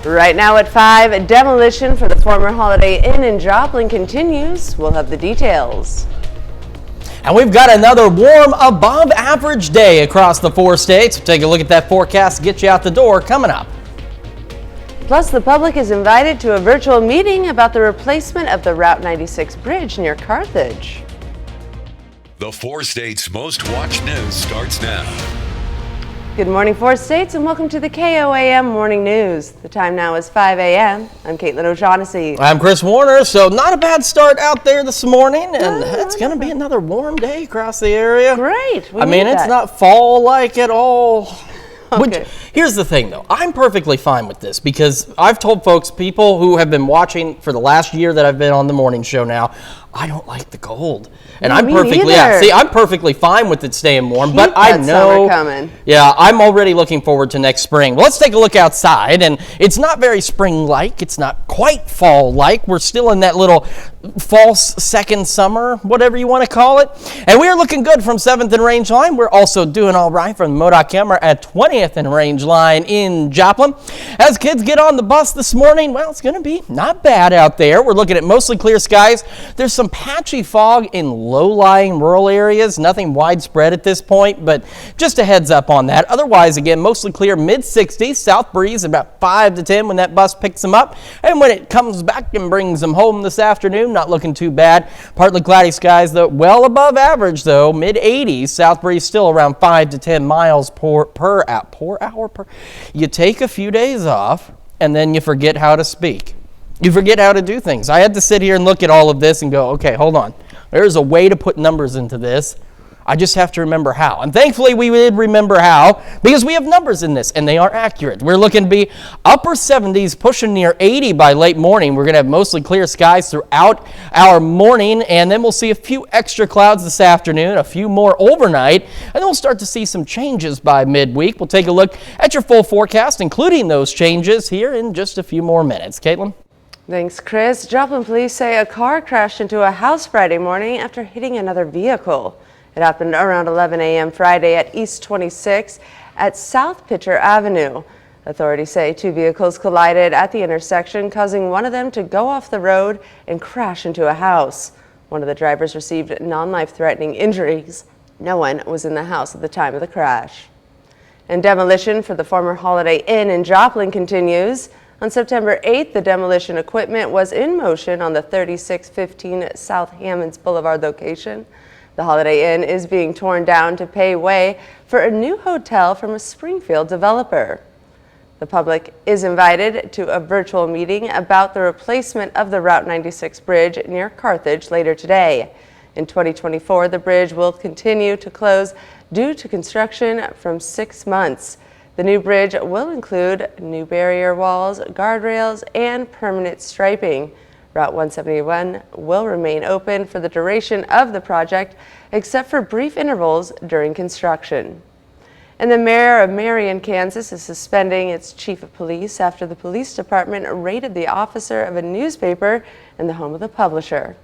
Right now at 5, demolition for the former Holiday Inn in Joplin continues. We'll have the details. And we've got another warm, above average day across the 4 states. Take a look at that forecast, get you out the door coming up. Plus, the public is invited to a virtual meeting about the replacement of the Route 96 bridge near Carthage. The 4 states' most watched news starts now. Good morning, 4 states, and welcome to the KOAM Morning News. The time now is 5 a.m. I'm Caitlin O'Shaughnessy. I'm Chris Warner. So not a bad start out there this morning, and it's going to be another warm day across the area. Great. I mean, it's not fall-like at all. Okay. Here's the thing, though. I'm perfectly fine with this because I've told folks, people who have been watching for the last year that I've been on the morning show now, I don't like the cold. And I'm perfectly fine with it staying warm, but I know, I'm already looking forward to next spring. Well, let's take a look outside, and it's not very spring-like. It's not quite fall-like. We're still in that little false second summer, whatever you want to call it. And we are looking good from 7th and Range Line. We're also doing all right from the MoDOT camera at 20th and Range Line in Joplin. As kids get on the bus this morning, well, it's going to be not bad out there. We're looking at mostly clear skies. There's some patchy fog in low-lying rural areas, nothing widespread at this point, but just a heads up on that. Otherwise, again, mostly clear, mid-60s, south breeze about 5 to 10 when that bus picks them up, and when it comes back and brings them home this afternoon, not looking too bad. Partly cloudy skies, though, well above average, though, mid-80s, south breeze still around 5 to 10 miles per hour. You take a few days off, and then you forget how to speak. You forget how to do things. I had to sit here and look at all of this and go, okay, hold on. There's a way to put numbers into this. I just have to remember how. And thankfully, we did remember how because we have numbers in this, and they are accurate. We're looking to be upper 70s, pushing near 80 by late morning. We're going to have mostly clear skies throughout our morning, and then we'll see a few extra clouds this afternoon, a few more overnight, and then we'll start to see some changes by midweek. We'll take a look at your full forecast, including those changes, here in just a few more minutes. Caitlin? Thanks, Chris. Joplin police say a car crashed into a house Friday morning after hitting another vehicle. It happened around 11 a.m. Friday at East 26 at South Pitcher Avenue. Authorities say 2 vehicles collided at the intersection, causing one of them to go off the road and crash into a house. One of the drivers received non-life-threatening injuries. No one was in the house at the time of the crash. And demolition for the former Holiday Inn in Joplin continues. On September 8th, the demolition equipment was in motion on the 3615 South Hammonds Boulevard location. The Holiday Inn is being torn down to pave way for a new hotel from a Springfield developer. The public is invited to a virtual meeting about the replacement of the Route 96 bridge near Carthage later today. In 2024, the bridge will continue to close due to construction from 6 months. The new bridge will include new barrier walls, guardrails, and permanent striping. Route 171 will remain open for the duration of the project, except for brief intervals during construction. And the mayor of Marion, Kansas is suspending its chief of police after the police department raided the officer of a newspaper in the home of the publisher.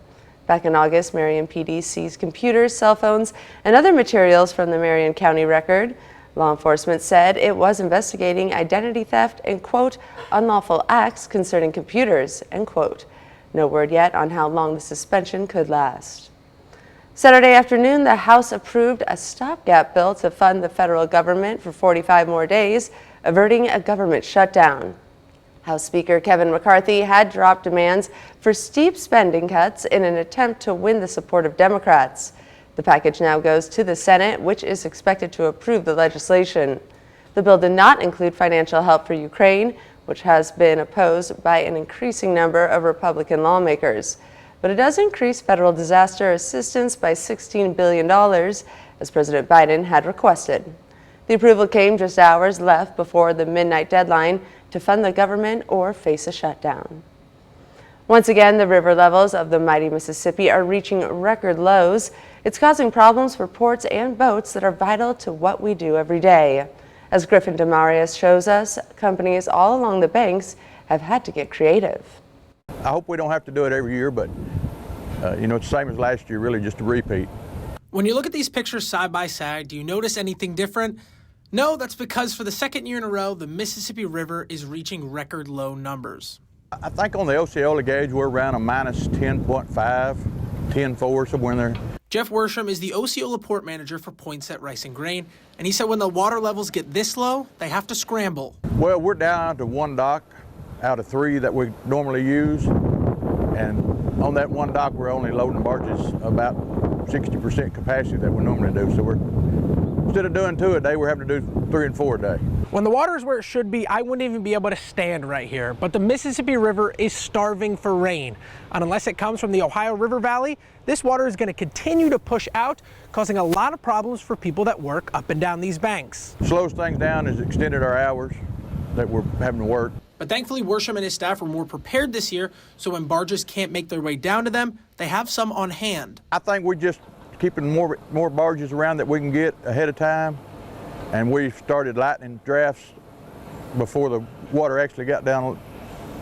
Back in August, Marion PD seized computers, cell phones, and other materials from the Marion County Record. Law enforcement said it was investigating identity theft and, quote, unlawful acts concerning computers, end quote. No word yet on how long the suspension could last. Saturday afternoon, the House approved a stopgap bill to fund the federal government for 45 more days, averting a government shutdown. House Speaker Kevin McCarthy had dropped demands for steep spending cuts in an attempt to win the support of Democrats. The package now goes to the Senate, which is expected to approve the legislation. The bill did not include financial help for Ukraine, which has been opposed by an increasing number of Republican lawmakers. But it does increase federal disaster assistance by $16 billion, as President Biden had requested. The approval came just hours left before the midnight deadline to fund the government or face a shutdown. Once again, the river levels of the mighty Mississippi are reaching record lows. It's causing problems for ports and boats that are vital to what we do every day. As Griffin Demarius shows us, companies all along the banks have had to get creative. I hope we don't have to do it every year, but it's the same as last year, really just a repeat. When you look at these pictures side by side, do you notice anything different? No, that's because for the second year in a row, the Mississippi River is reaching record low numbers. I think on the Osceola gauge, we're around a minus 10.5, 10.4, somewhere in there. Jeff Worsham is the Osceola port manager for Poinsett Rice and Grain, and he said when the water levels get this low, they have to scramble. Well, we're down to one dock out of 3 that we normally use, and on that one dock, we're only loading barges about 60% capacity that we normally do. So instead of doing 2 a day, we're having to do 3 and 4 a day. When the water is where it should be, I wouldn't even be able to stand right here. But the Mississippi River is starving for rain. And unless it comes from the Ohio River Valley, this water is going to continue to push out, causing a lot of problems for people that work up and down these banks. Slows things down has extended our hours that we're having to work. But thankfully, Worsham and his staff were more prepared this year, so when barges can't make their way down to them, they have some on hand. I think we're just keeping more barges around that we can get ahead of time. And we started lightning drafts before the water actually got down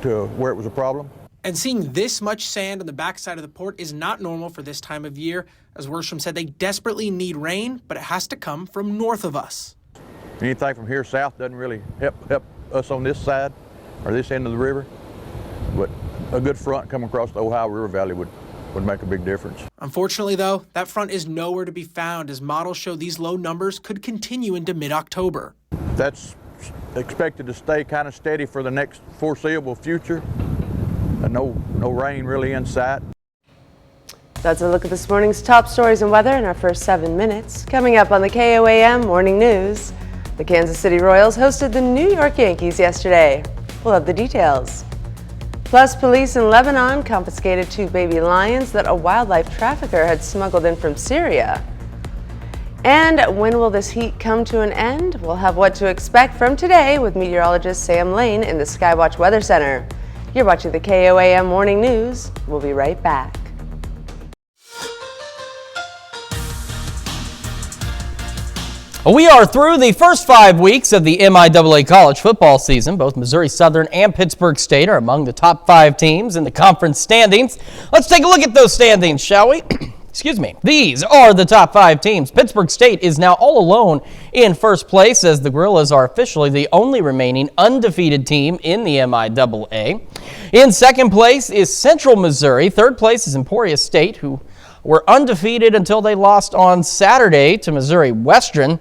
to where it was a problem. And seeing this much sand on the backside of the port is not normal for this time of year. As Worsham said, they desperately need rain, but it has to come from north of us. Anything from here south doesn't really help us on this side or this end of the river. But a good front coming across the Ohio River Valley would make a big difference. Unfortunately, though, that front is nowhere to be found as models show these low numbers could continue into mid-October. That's expected to stay kind of steady for the next foreseeable future. No rain really in sight. That's a look at this morning's top stories and weather in our first 7 minutes. Coming up on the KOAM Morning News, the Kansas City Royals hosted the New York Yankees yesterday. We'll have the details. Plus, police in Lebanon confiscated 2 baby lions that a wildlife trafficker had smuggled in from Syria. And when will this heat come to an end? We'll have what to expect from today with meteorologist Sam Lane in the Skywatch Weather Center. You're watching the KOAM Morning News. We'll be right back. We are through the first 5 weeks of the MIAA college football season. Both Missouri Southern and Pittsburgh State are among the top 5 teams in the conference standings. Let's take a look at those standings, shall we? Excuse me. These are the top 5 teams. Pittsburgh State is now all alone in first place as the Gorillas are officially the only remaining undefeated team in the MIAA. In second place is Central Missouri. Third place is Emporia State, who were undefeated until they lost on Saturday to Missouri Western.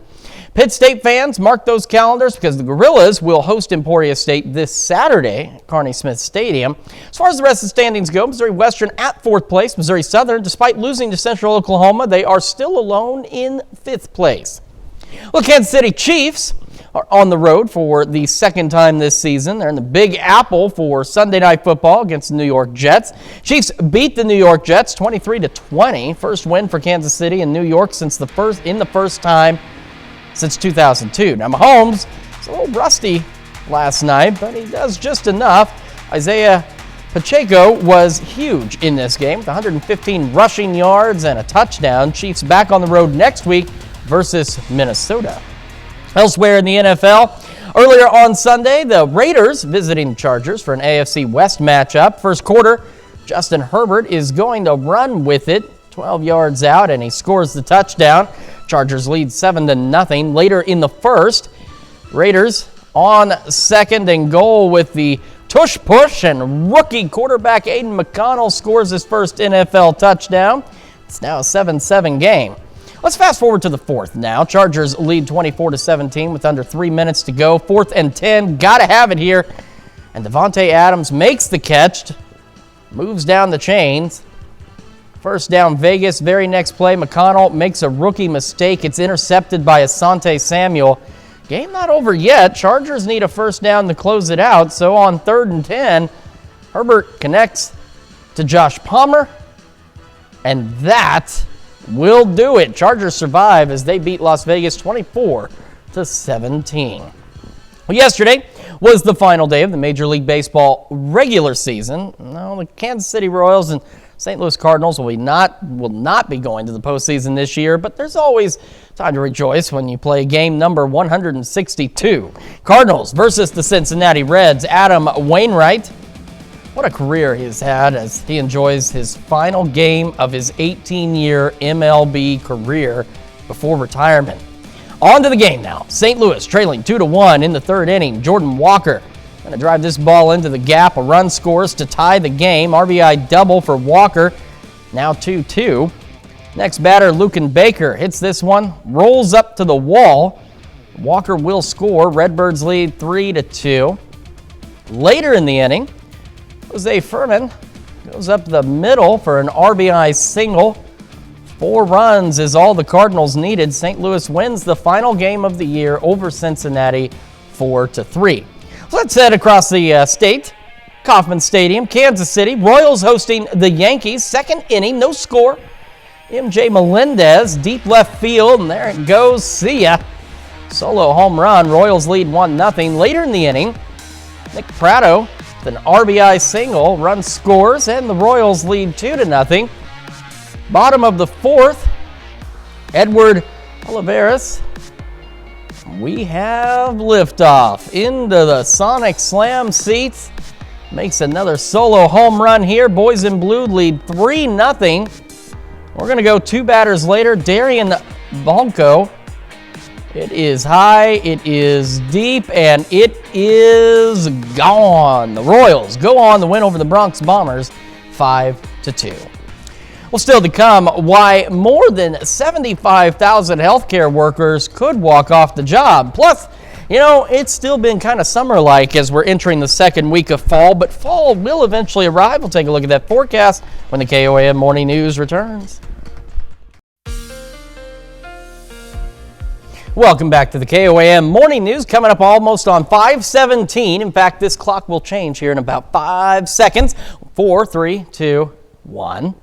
Pitt State fans, mark those calendars because the Gorillas will host Emporia State this Saturday at Kearney Smith Stadium. As far as the rest of the standings go, Missouri Western at 4th place. Missouri Southern, despite losing to Central Oklahoma, they are still alone in 5th place. Well, Kansas City Chiefs are on the road for the second time this season. They're in the Big Apple for Sunday Night Football against the New York Jets. Chiefs beat the New York Jets 23-20. First win for Kansas City in New York since the first time since 2002. Now, Mahomes is a little rusty last night, but he does just enough. Isaiah Pacheco was huge in this game with 115 rushing yards and a touchdown. Chiefs back on the road next week versus Minnesota. Elsewhere in the NFL, earlier on Sunday, the Raiders visiting the Chargers for an AFC West matchup. First quarter, Justin Herbert is going to run with it 12 yards out, and he scores the touchdown. Chargers lead 7-0. Later in the first, Raiders on second and goal with the tush push, and rookie quarterback Aiden McConnell scores his first NFL touchdown. It's now a 7-7 game. Let's fast forward to the fourth now. Chargers lead 24-17 with under 3 minutes to go. 4th and 10, gotta have it here. And Devontae Adams makes the catch, moves down the chains. First down Vegas. Very next play, McConnell makes a rookie mistake. It's intercepted by Asante Samuel. Game not over yet. Chargers need a first down to close it out. So on 3rd and 10, Herbert connects to Josh Palmer. And that will do it. Chargers survive as they beat Las Vegas 24-17. Well, yesterday was the final day of the Major League Baseball regular season. Now, the Kansas City Royals and St. Louis Cardinals will not be going to the postseason this year, but there's always time to rejoice when you play game number 162. Cardinals versus the Cincinnati Reds. Adam Wainwright, what a career he has had as he enjoys his final game of his 18-year MLB career before retirement. On to the game now. St. Louis trailing 2-1 in the third inning. Jordan Walker going to drive this ball into the gap. A run scores to tie the game. RBI double for Walker. Now 2-2. Next batter, Lucan Baker hits this one, rolls up to the wall. Walker will score. Redbirds lead 3-2. Later in the inning, Jose Furman goes up the middle for an RBI single. 4 runs is all the Cardinals needed. St. Louis wins the final game of the year over Cincinnati 4-3. So let's head across the state. Kauffman Stadium, Kansas City. Royals hosting the Yankees. Second inning, no score. MJ Melendez, deep left field, and there it goes. See ya. Solo home run. Royals lead 1-0. Later in the inning, Nick Pratto with an RBI single. Run scores, and the Royals lead 2-0. Bottom of the fourth, Edward Olivares. We have liftoff into the Sonic Slam seats. Makes another solo home run here. Boys in blue lead 3-0. We're going to go 2 batters later. Darian Bonco. It is high, it is deep, and it is gone. The Royals go on to win over the Bronx Bombers 5-2. Well, still to come, why more than 75,000 healthcare workers could walk off the job. Plus, you know, it's still been kind of summer-like as we're entering the second week of fall, but fall will eventually arrive. We'll take a look at that forecast when the KOAM Morning News returns. Welcome back to the KOAM Morning News, coming up almost on 5:17. In fact, this clock will change here in about 5 seconds. 4, 3, 2, 1.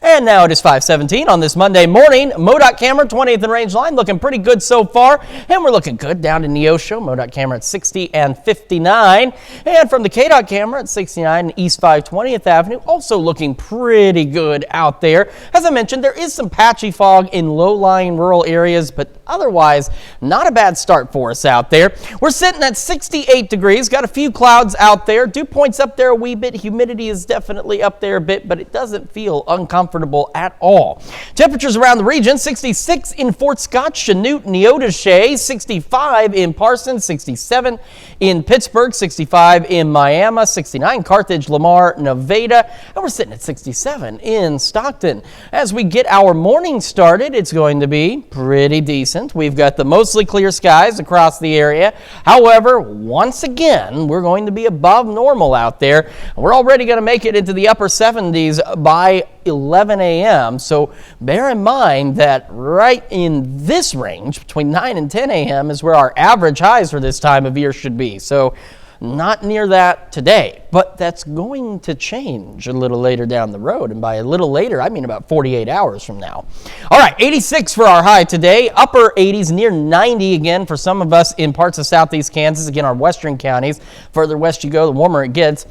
And now it is 5:17 on this Monday morning. MoDOT camera, 20th and Range Line, looking pretty good so far. And we're looking good down in Neosho. MoDOT camera at 60 and 59. And from the KDOT camera at 69 East 520th Avenue, also looking pretty good out there. As I mentioned, there is some patchy fog in low-lying rural areas, but otherwise, not a bad start for us out there. We're sitting at 68 degrees. Got a few clouds out there. Dew point's up there a wee bit. Humidity is definitely up there a bit, but it doesn't feel uncomfortable at all. Temperatures around the region: 66 in Fort Scott, Chanute, Neodesha, 65 in Parsons, 67 in Pittsburgh, 65 in Miami, 69 Carthage, Lamar, Nevada, and we're sitting at 67 in Stockton. As we get our morning started, it's going to be pretty decent. We've got the mostly clear skies across the area. However, once again, we're going to be above normal out there. We're already going to make it into the upper 70s by 11 a.m. So bear in mind that right in this range, between 9 and 10 a.m. is where our average highs for this time of year should be. So not near that today, but that's going to change a little later down the road. And by a little later, I mean about 48 hours from now. All right, 86 for our high today, upper 80s, near 90 again for some of us in parts of southeast Kansas. Again, our western counties. Further west you go, the warmer it gets.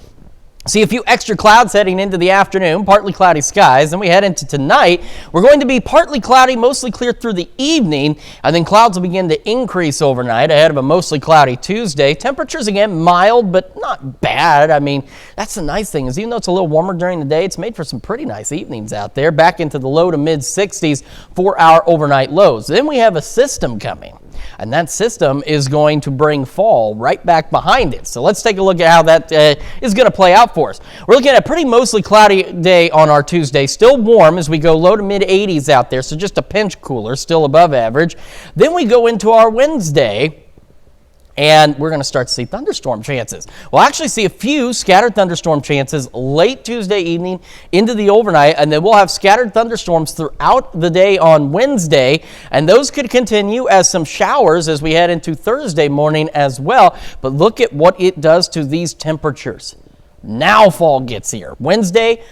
See a few extra clouds heading into the afternoon, partly cloudy skies. Then we head into tonight. We're going to be partly cloudy, mostly clear through the evening, and then clouds will begin to increase overnight ahead of a mostly cloudy Tuesday. Temperatures again mild, but not bad. I mean, that's the nice thing is even though it's a little warmer during the day, it's made for some pretty nice evenings out there, back into the low to mid 60s for our overnight lows. Then we have a system coming. And that system is going to bring fall right back behind it. So let's take a look at how that is going to play out for us. We're looking at a pretty mostly cloudy day on our Tuesday. Still warm as we go low to mid 80s out there. So just a pinch cooler, still above average. Then we go into our Wednesday, and we're going to start to see thunderstorm chances. We'll actually see a few scattered thunderstorm chances late Tuesday evening into the overnight, and then we'll have scattered thunderstorms throughout the day on Wednesday, and those could continue as some showers as we head into Thursday morning as well. But look at what it does to these temperatures. Now fall gets here. Wednesday,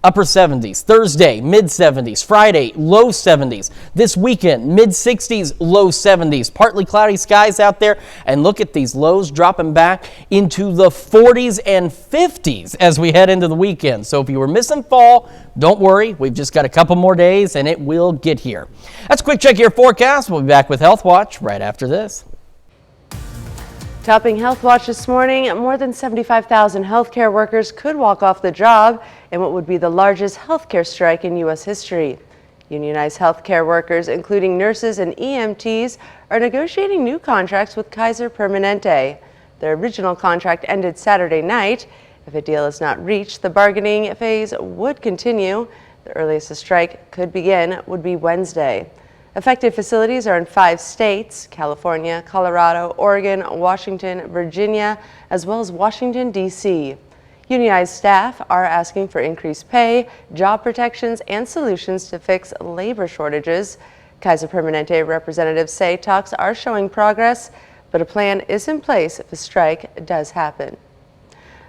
upper 70s. Thursday, mid 70s. Friday, low 70s. This weekend, mid 60s, low 70s. Partly cloudy skies out there. And look at these lows dropping back into the 40s and 50s as we head into the weekend. So if you were missing fall, don't worry. We've just got a couple more days and it will get here. That's a quick check of your forecast. We'll be back with Health Watch right after this. Topping Health Watch this morning, more than 75,000 healthcare workers could walk off the job in what would be the largest healthcare strike in U.S. history. Unionized healthcare workers, including nurses and EMTs, are negotiating new contracts with Kaiser Permanente. Their original contract ended Saturday night. If a deal is not reached, the bargaining phase would continue. The earliest a strike could begin would be Wednesday. Affected facilities are in 5 states: California, Colorado, Oregon, Washington, Virginia, as well as Washington, D.C. Unionized staff are asking for increased pay, job protections, and solutions to fix labor shortages. Kaiser Permanente representatives say talks are showing progress, but a plan is in place if a strike does happen.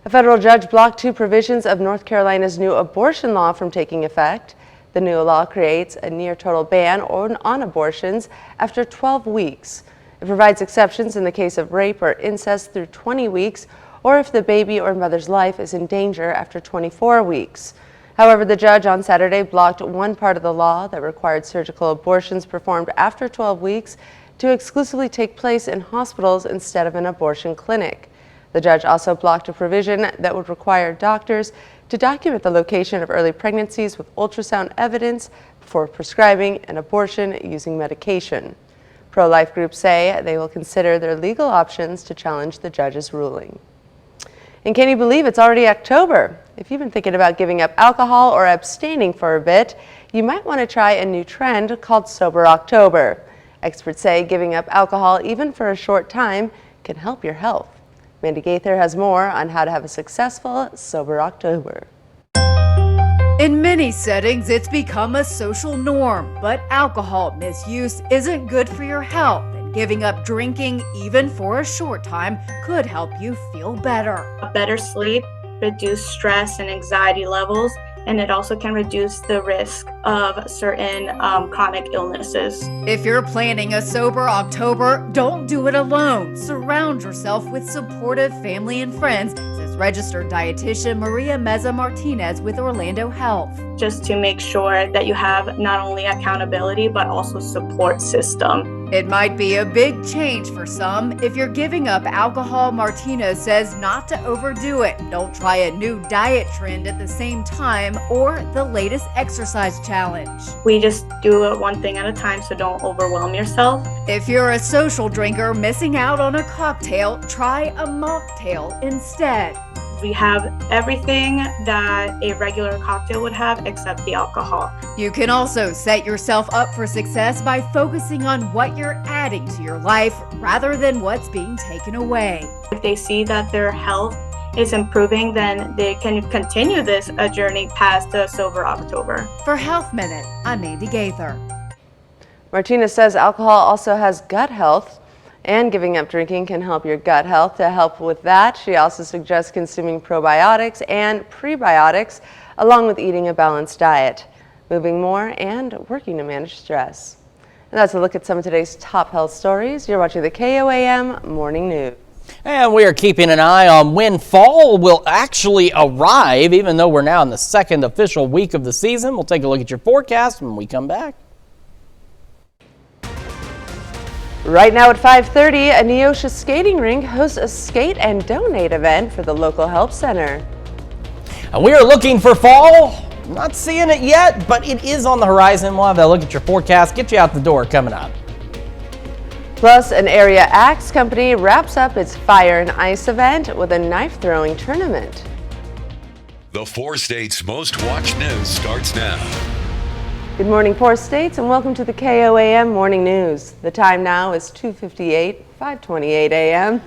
A federal judge blocked 2 provisions of North Carolina's new abortion law from taking effect. The new law creates a near-total ban on abortions after 12 weeks. It provides exceptions in the case of rape or incest through 20 weeks, or if the baby or mother's life is in danger after 24 weeks. However, the judge on Saturday blocked one part of the law that required surgical abortions performed after 12 weeks to exclusively take place in hospitals instead of an abortion clinic. The judge also blocked a provision that would require doctors to document the location of early pregnancies with ultrasound evidence before prescribing an abortion using medication. Pro-life groups say they will consider their legal options to challenge the judge's ruling. And can you believe it's already October? If you've been thinking about giving up alcohol or abstaining for a bit, you might want to try a new trend called Sober October. Experts say giving up alcohol even for a short time can help your health. Mandy Gaither has more on how to have a successful Sober October. In many settings, it's become a social norm, but alcohol misuse isn't good for your health, and giving up drinking, even for a short time, could help you feel better. A better sleep, reduce stress and anxiety levels, and it also can reduce the risk of certain chronic illnesses. If you're planning a Sober October, don't do it alone. Surround yourself with supportive family and friends, says registered dietitian Maria Meza Martinez with Orlando Health. Just to make sure that you have not only accountability, but also support system. It might be a big change for some. If you're giving up alcohol, Martinez says not to overdo it. Don't try a new diet trend at the same time or the latest exercise challenge. We just do it one thing at a time, so don't overwhelm yourself. If you're a social drinker missing out on a cocktail, try a mocktail instead. We have everything that a regular cocktail would have except the alcohol. You can also set yourself up for success by focusing on what you're adding to your life rather than what's being taken away. If they see that their health is improving, then they can continue this journey past the Sober October. For Health Minute, I'm Mandy Gaither. Martinez says alcohol also has gut health, and giving up drinking can help your gut health. To help with that, she also suggests consuming probiotics and prebiotics, along with eating a balanced diet, moving more, and working to manage stress. And that's a look at some of today's top health stories. You're watching the KOAM Morning News. And we are keeping an eye on when fall will actually arrive, even though we're now in the second official week of the season. We'll take a look at your forecast when we come back. Right now at 5:30, a Neosha skating rink hosts a skate and donate event for the local help center. And we are looking for fall. Not seeing it yet, but it is on the horizon. We'll have that look at your forecast, get you out the door coming up. Plus, an area axe company wraps up its Fire and Ice event with a knife throwing tournament. The 4 states' most watched news starts now. Good morning, 4 states, and welcome to the KOAM Morning News. The time now is 2:58, 5:28 a.m.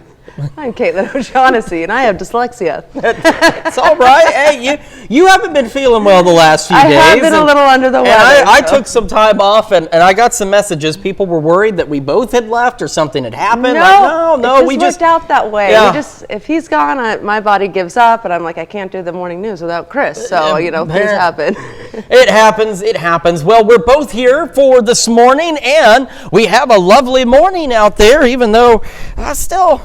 I'm Caitlin O'Shaughnessy, and I have dyslexia. It's all right. Hey, you haven't been feeling well the last few days. I have been a little under the weather. I took some time off, and I got some messages. People were worried that we both had left or something had happened. No, we just worked out that way. Yeah. If he's gone, my body gives up, and I'm like, I can't do the morning news without Chris. So, things happen. It happens. Well, we're both here for this morning, and we have a lovely morning out there, even though still,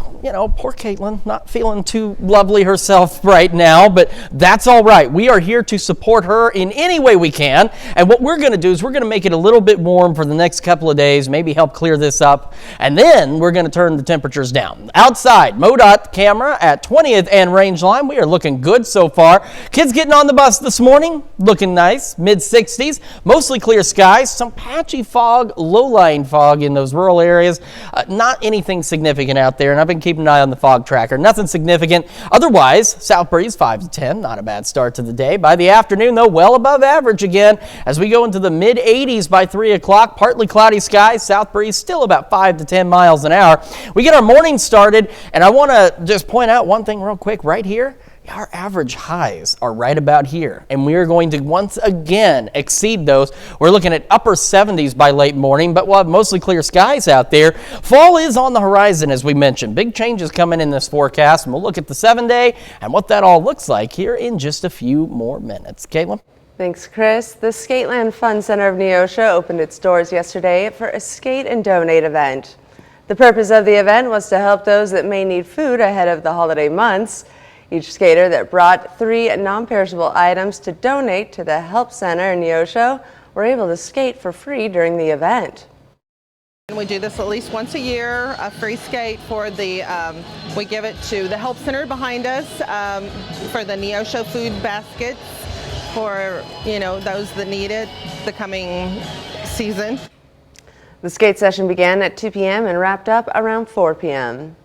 poor Caitlin, not feeling too lovely herself right now, but that's all right. We are here to support her in any way we can, and what we're going to do is we're going to make it a little bit warm for the next couple of days, maybe help clear this up, and then we're going to turn the temperatures down. Outside, MoDOT camera at 20th and Range Line. We are looking good so far. Kids getting on the bus this morning, looking nice. nice, mid-60s, mostly clear skies, some patchy fog, low-lying fog in those rural areas. Not anything significant out there, and I've been keeping an eye on the fog tracker. Nothing significant. Otherwise, south breeze 5 to 10, not a bad start to the day. By the afternoon, though, well above average again as we go into the mid-80s by 3 o'clock. Partly cloudy skies, south breeze still about 5 to 10 miles an hour. We get our morning started, and I want to just point out one thing real quick right here. Our average highs are right about here, and we are going to once again exceed those. We're looking at upper 70s by late morning, but we'll have mostly clear skies out there. Fall is on the horizon, as we mentioned. Big changes coming in this forecast, and we'll look at the 7-day and what that all looks like here in just a few more minutes. Caitlin? Thanks, Chris. The Skateland Fun Center of Neosho opened its doors yesterday for a skate and donate event. The purpose of the event was to help those that may need food ahead of the holiday months. Each skater that brought 3 non-perishable items to donate to the Help Center in Neosho were able to skate for free during the event. We do this at least once a year, a free skate for the, we give it to the Help Center behind us for the Neosho food baskets for, those that need it the coming season. The skate session began at 2 p.m. and wrapped up around 4 p.m.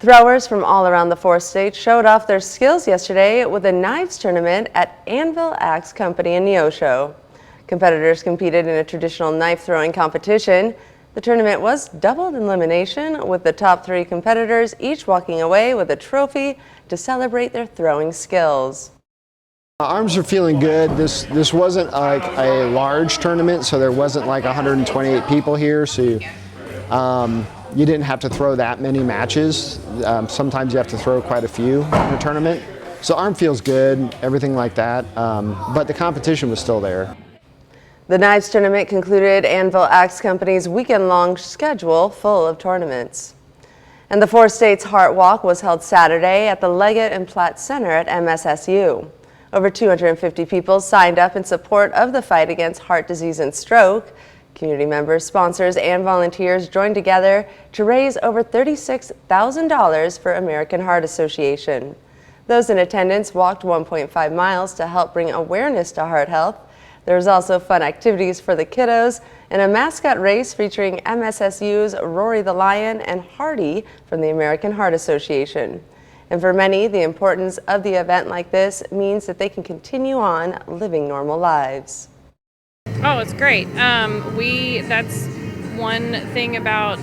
Throwers from all around the 4 states showed off their skills yesterday with a knives tournament at Anvil Axe Company in Neosho. Competitors competed in a traditional knife throwing competition. The tournament was doubled elimination, with the top 3 competitors each walking away with a trophy to celebrate their throwing skills. Arms are feeling good. This wasn't like a large tournament, so there wasn't like 128 people here, so you didn't have to throw that many matches. Sometimes you have to throw quite a few in a tournament. So arm feels good, everything like that, but the competition was still there. The knives tournament concluded Anvil Axe Company's weekend-long schedule full of tournaments. And the 4 States Heart Walk was held Saturday at the Leggett and Platt Center at MSSU. Over 250 people signed up in support of the fight against heart disease and stroke. Community members, sponsors, and volunteers joined together to raise over $36,000 for American Heart Association. Those in attendance walked 1.5 miles to help bring awareness to heart health. There was also fun activities for the kiddos and a mascot race featuring MSSU's Rory the Lion and Hardy from the American Heart Association. And for many, the importance of the event like this means that they can continue on living normal lives. Oh, it's great. That's one thing about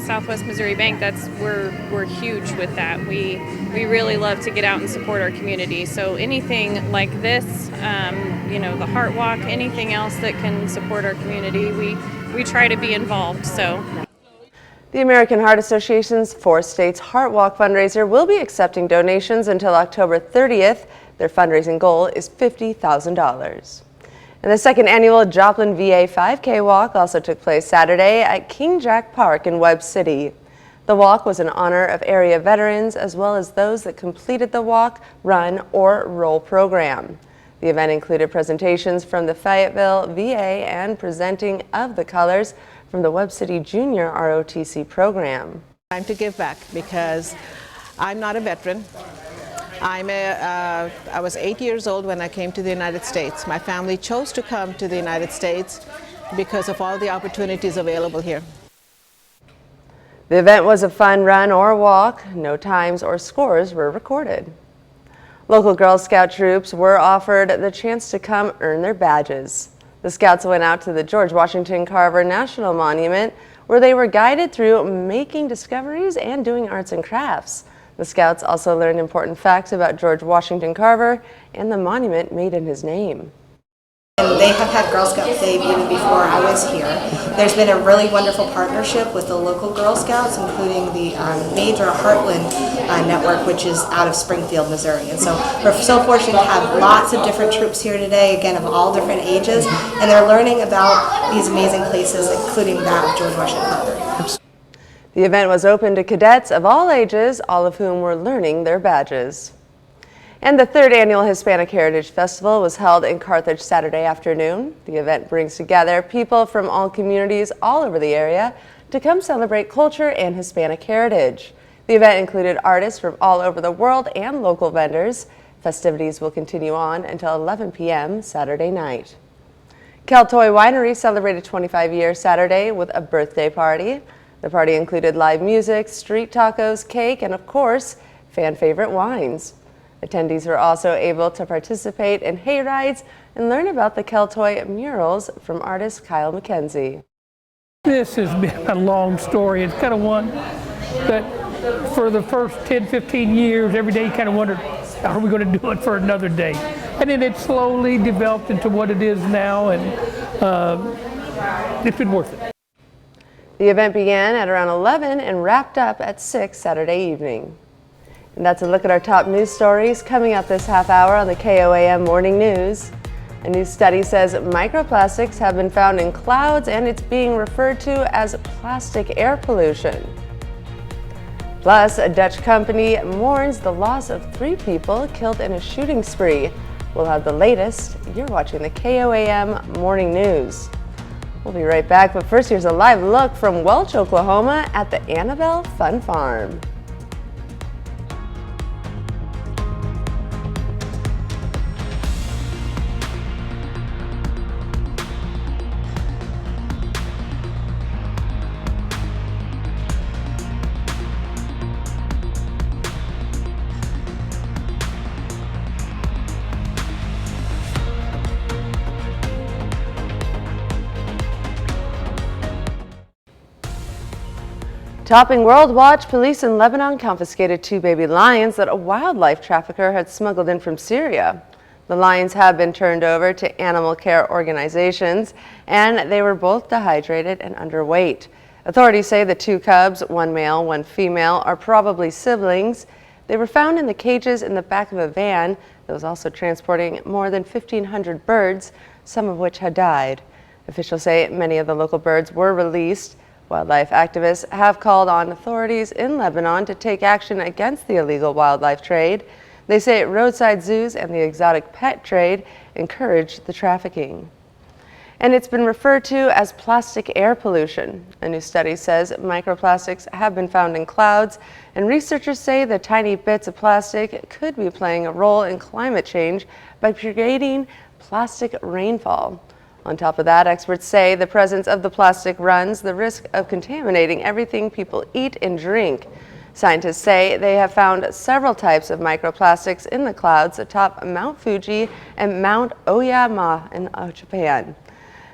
Southwest Missouri Bank. We're huge with that. We really love to get out and support our community. So anything like this, the Heart Walk, anything else that can support our community, we try to be involved. So. The American Heart Association's 4 States Heart Walk fundraiser will be accepting donations until October 30th. Their fundraising goal is $50,000. And the 2nd annual Joplin VA 5K walk also took place Saturday at King Jack Park in Webb City. The walk was in honor of area veterans as well as those that completed the walk, run, or roll program. The event included presentations from the Fayetteville VA and presenting of the colors from the Webb City Junior ROTC program. Time to give back because I'm not a veteran. I was 8 years old when I came to the United States. My family chose to come to the United States because of all the opportunities available here. The event was a fun run or walk. No times or scores were recorded. Local Girl Scout troops were offered the chance to come earn their badges. The Scouts went out to the George Washington Carver National Monument, where they were guided through making discoveries and doing arts and crafts. The Scouts also learned important facts about George Washington Carver and the monument made in his name. They have had Girl Scouts Day even before I was here. There's been a really wonderful partnership with the local Girl Scouts, including the major Heartland network, which is out of Springfield, Missouri. And so we're so fortunate to have lots of different troops here today, again, of all different ages, and they're learning about these amazing places, including that of George Washington Carver. The event was open to cadets of all ages, all of whom were learning their badges. And the 3rd annual Hispanic Heritage Festival was held in Carthage Saturday afternoon. The event brings together people from all communities all over the area to come celebrate culture and Hispanic heritage. The event included artists from all over the world and local vendors. Festivities will continue on until 11 p.m. Saturday night. Keltoy Winery celebrated 25 years Saturday with a birthday party. The party included live music, street tacos, cake, and of course, fan favorite wines. Attendees were also able to participate in hay rides and learn about the Keltoy murals from artist Kyle McKenzie. This has been a long story. It's kind of one that for the first 10, 15 years, every day you kind of wondered, are we going to do it for another day? And then it slowly developed into what it is now, and it's been worth it. The event began at around 11 and wrapped up at 6 Saturday evening. And that's a look at our top news stories coming up this half hour on the KOAM Morning News. A new study says microplastics have been found in clouds and it's being referred to as plastic air pollution. Plus, a Dutch company mourns the loss of 3 people killed in a shooting spree. We'll have the latest. You're watching the KOAM Morning News. We'll be right back, but first here's a live look from Welch, Oklahoma at the Annabelle Fun Farm. Topping World Watch, police in Lebanon confiscated 2 baby lions that a wildlife trafficker had smuggled in from Syria. The lions have been turned over to animal care organizations, and they were both dehydrated and underweight. Authorities say the 2 cubs, 1 male, 1 female, are probably siblings. They were found in the cages in the back of a van that was also transporting more than 1,500 birds, some of which had died. Officials say many of the local birds were released. Wildlife activists have called on authorities in Lebanon to take action against the illegal wildlife trade. They say roadside zoos and the exotic pet trade encourage the trafficking. And it's been referred to as plastic air pollution. A new study says microplastics have been found in clouds, and researchers say the tiny bits of plastic could be playing a role in climate change by creating plastic rainfall. On top of that, experts say the presence of the plastic runs the risk of contaminating everything people eat and drink. Scientists say they have found several types of microplastics in the clouds atop Mount Fuji and Mount Oyama in Japan.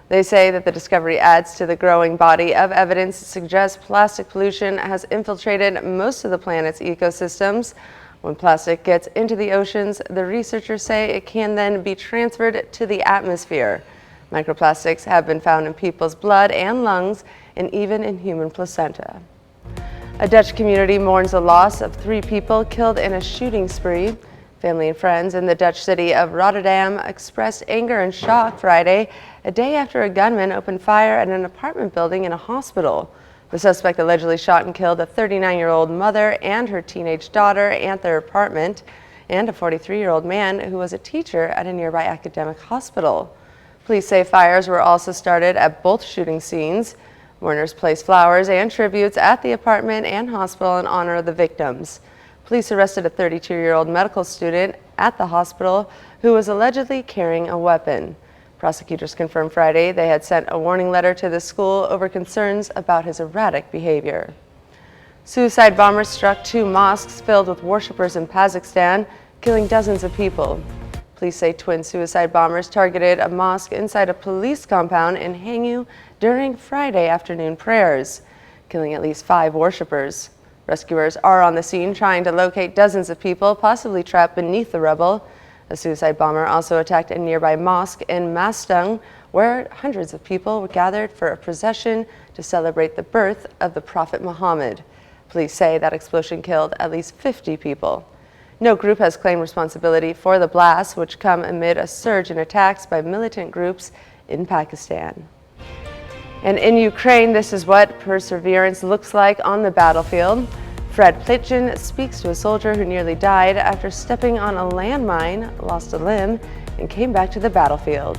They say that the discovery adds to the growing body of evidence that suggests plastic pollution has infiltrated most of the planet's ecosystems. When plastic gets into the oceans, the researchers say it can then be transferred to the atmosphere. Microplastics have been found in people's blood and lungs, and even in human placenta. A Dutch community mourns the loss of 3 people killed in a shooting spree. Family and friends in the Dutch city of Rotterdam expressed anger and shock Friday, a day after a gunman opened fire at an apartment building in a hospital. The suspect allegedly shot and killed a 39-year-old mother and her teenage daughter at their apartment, and a 43-year-old man who was a teacher at a nearby academic hospital. Police say fires were also started at both shooting scenes. Mourners placed flowers and tributes at the apartment and hospital in honor of the victims. Police arrested a 32-year-old medical student at the hospital who was allegedly carrying a weapon. Prosecutors confirmed Friday they had sent a warning letter to the school over concerns about his erratic behavior. Suicide bombers struck 2 mosques filled with worshippers in Kazakhstan, killing dozens of people. Police say twin suicide bombers targeted a mosque inside a police compound in Hangyu during Friday afternoon prayers, killing at least 5 worshippers. Rescuers are on the scene trying to locate dozens of people possibly trapped beneath the rubble. A suicide bomber also attacked a nearby mosque in Mastung, where hundreds of people were gathered for a procession to celebrate the birth of the Prophet Muhammad. Police say that explosion killed at least 50 people. No group has claimed responsibility for the blasts, which come amid a surge in attacks by militant groups in Pakistan. And in Ukraine, this is what perseverance looks like on the battlefield. Fred Plitchin speaks to a soldier who nearly died after stepping on a landmine, lost a limb, and came back to the battlefield.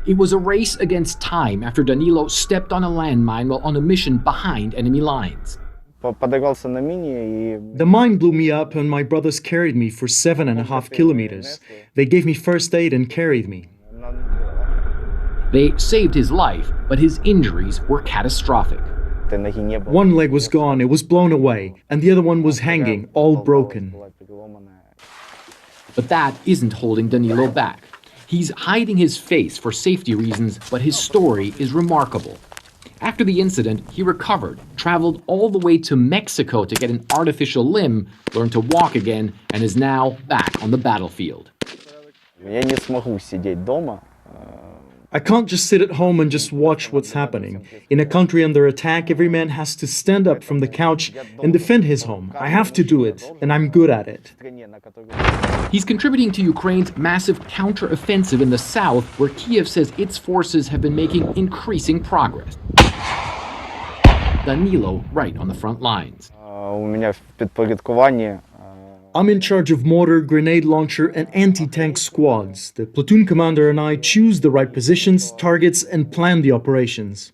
It was a race against time after Danilo stepped on a landmine while on a mission behind enemy lines. The mine blew me up and my brothers carried me for 7.5 kilometers. They gave me first aid and carried me. They saved his life, but his injuries were catastrophic. One leg was gone, it was blown away, and the other one was hanging, all broken. But that isn't holding Danilo back. He's hiding his face for safety reasons, but his story is remarkable. After the incident, he recovered, traveled all the way to Mexico to get an artificial limb, learned to walk again, and is now back on the battlefield. I can't just sit at home and just watch what's happening. In a country under attack, every man has to stand up from the couch and defend his home. I have to do it, and I'm good at it. He's contributing to Ukraine's massive counter-offensive in the south, where Kiev says its forces have been making increasing progress. Danilo right on the front lines. I'm in charge of mortar, grenade launcher, and anti-tank squads. The platoon commander and I choose the right positions, targets, and plan the operations.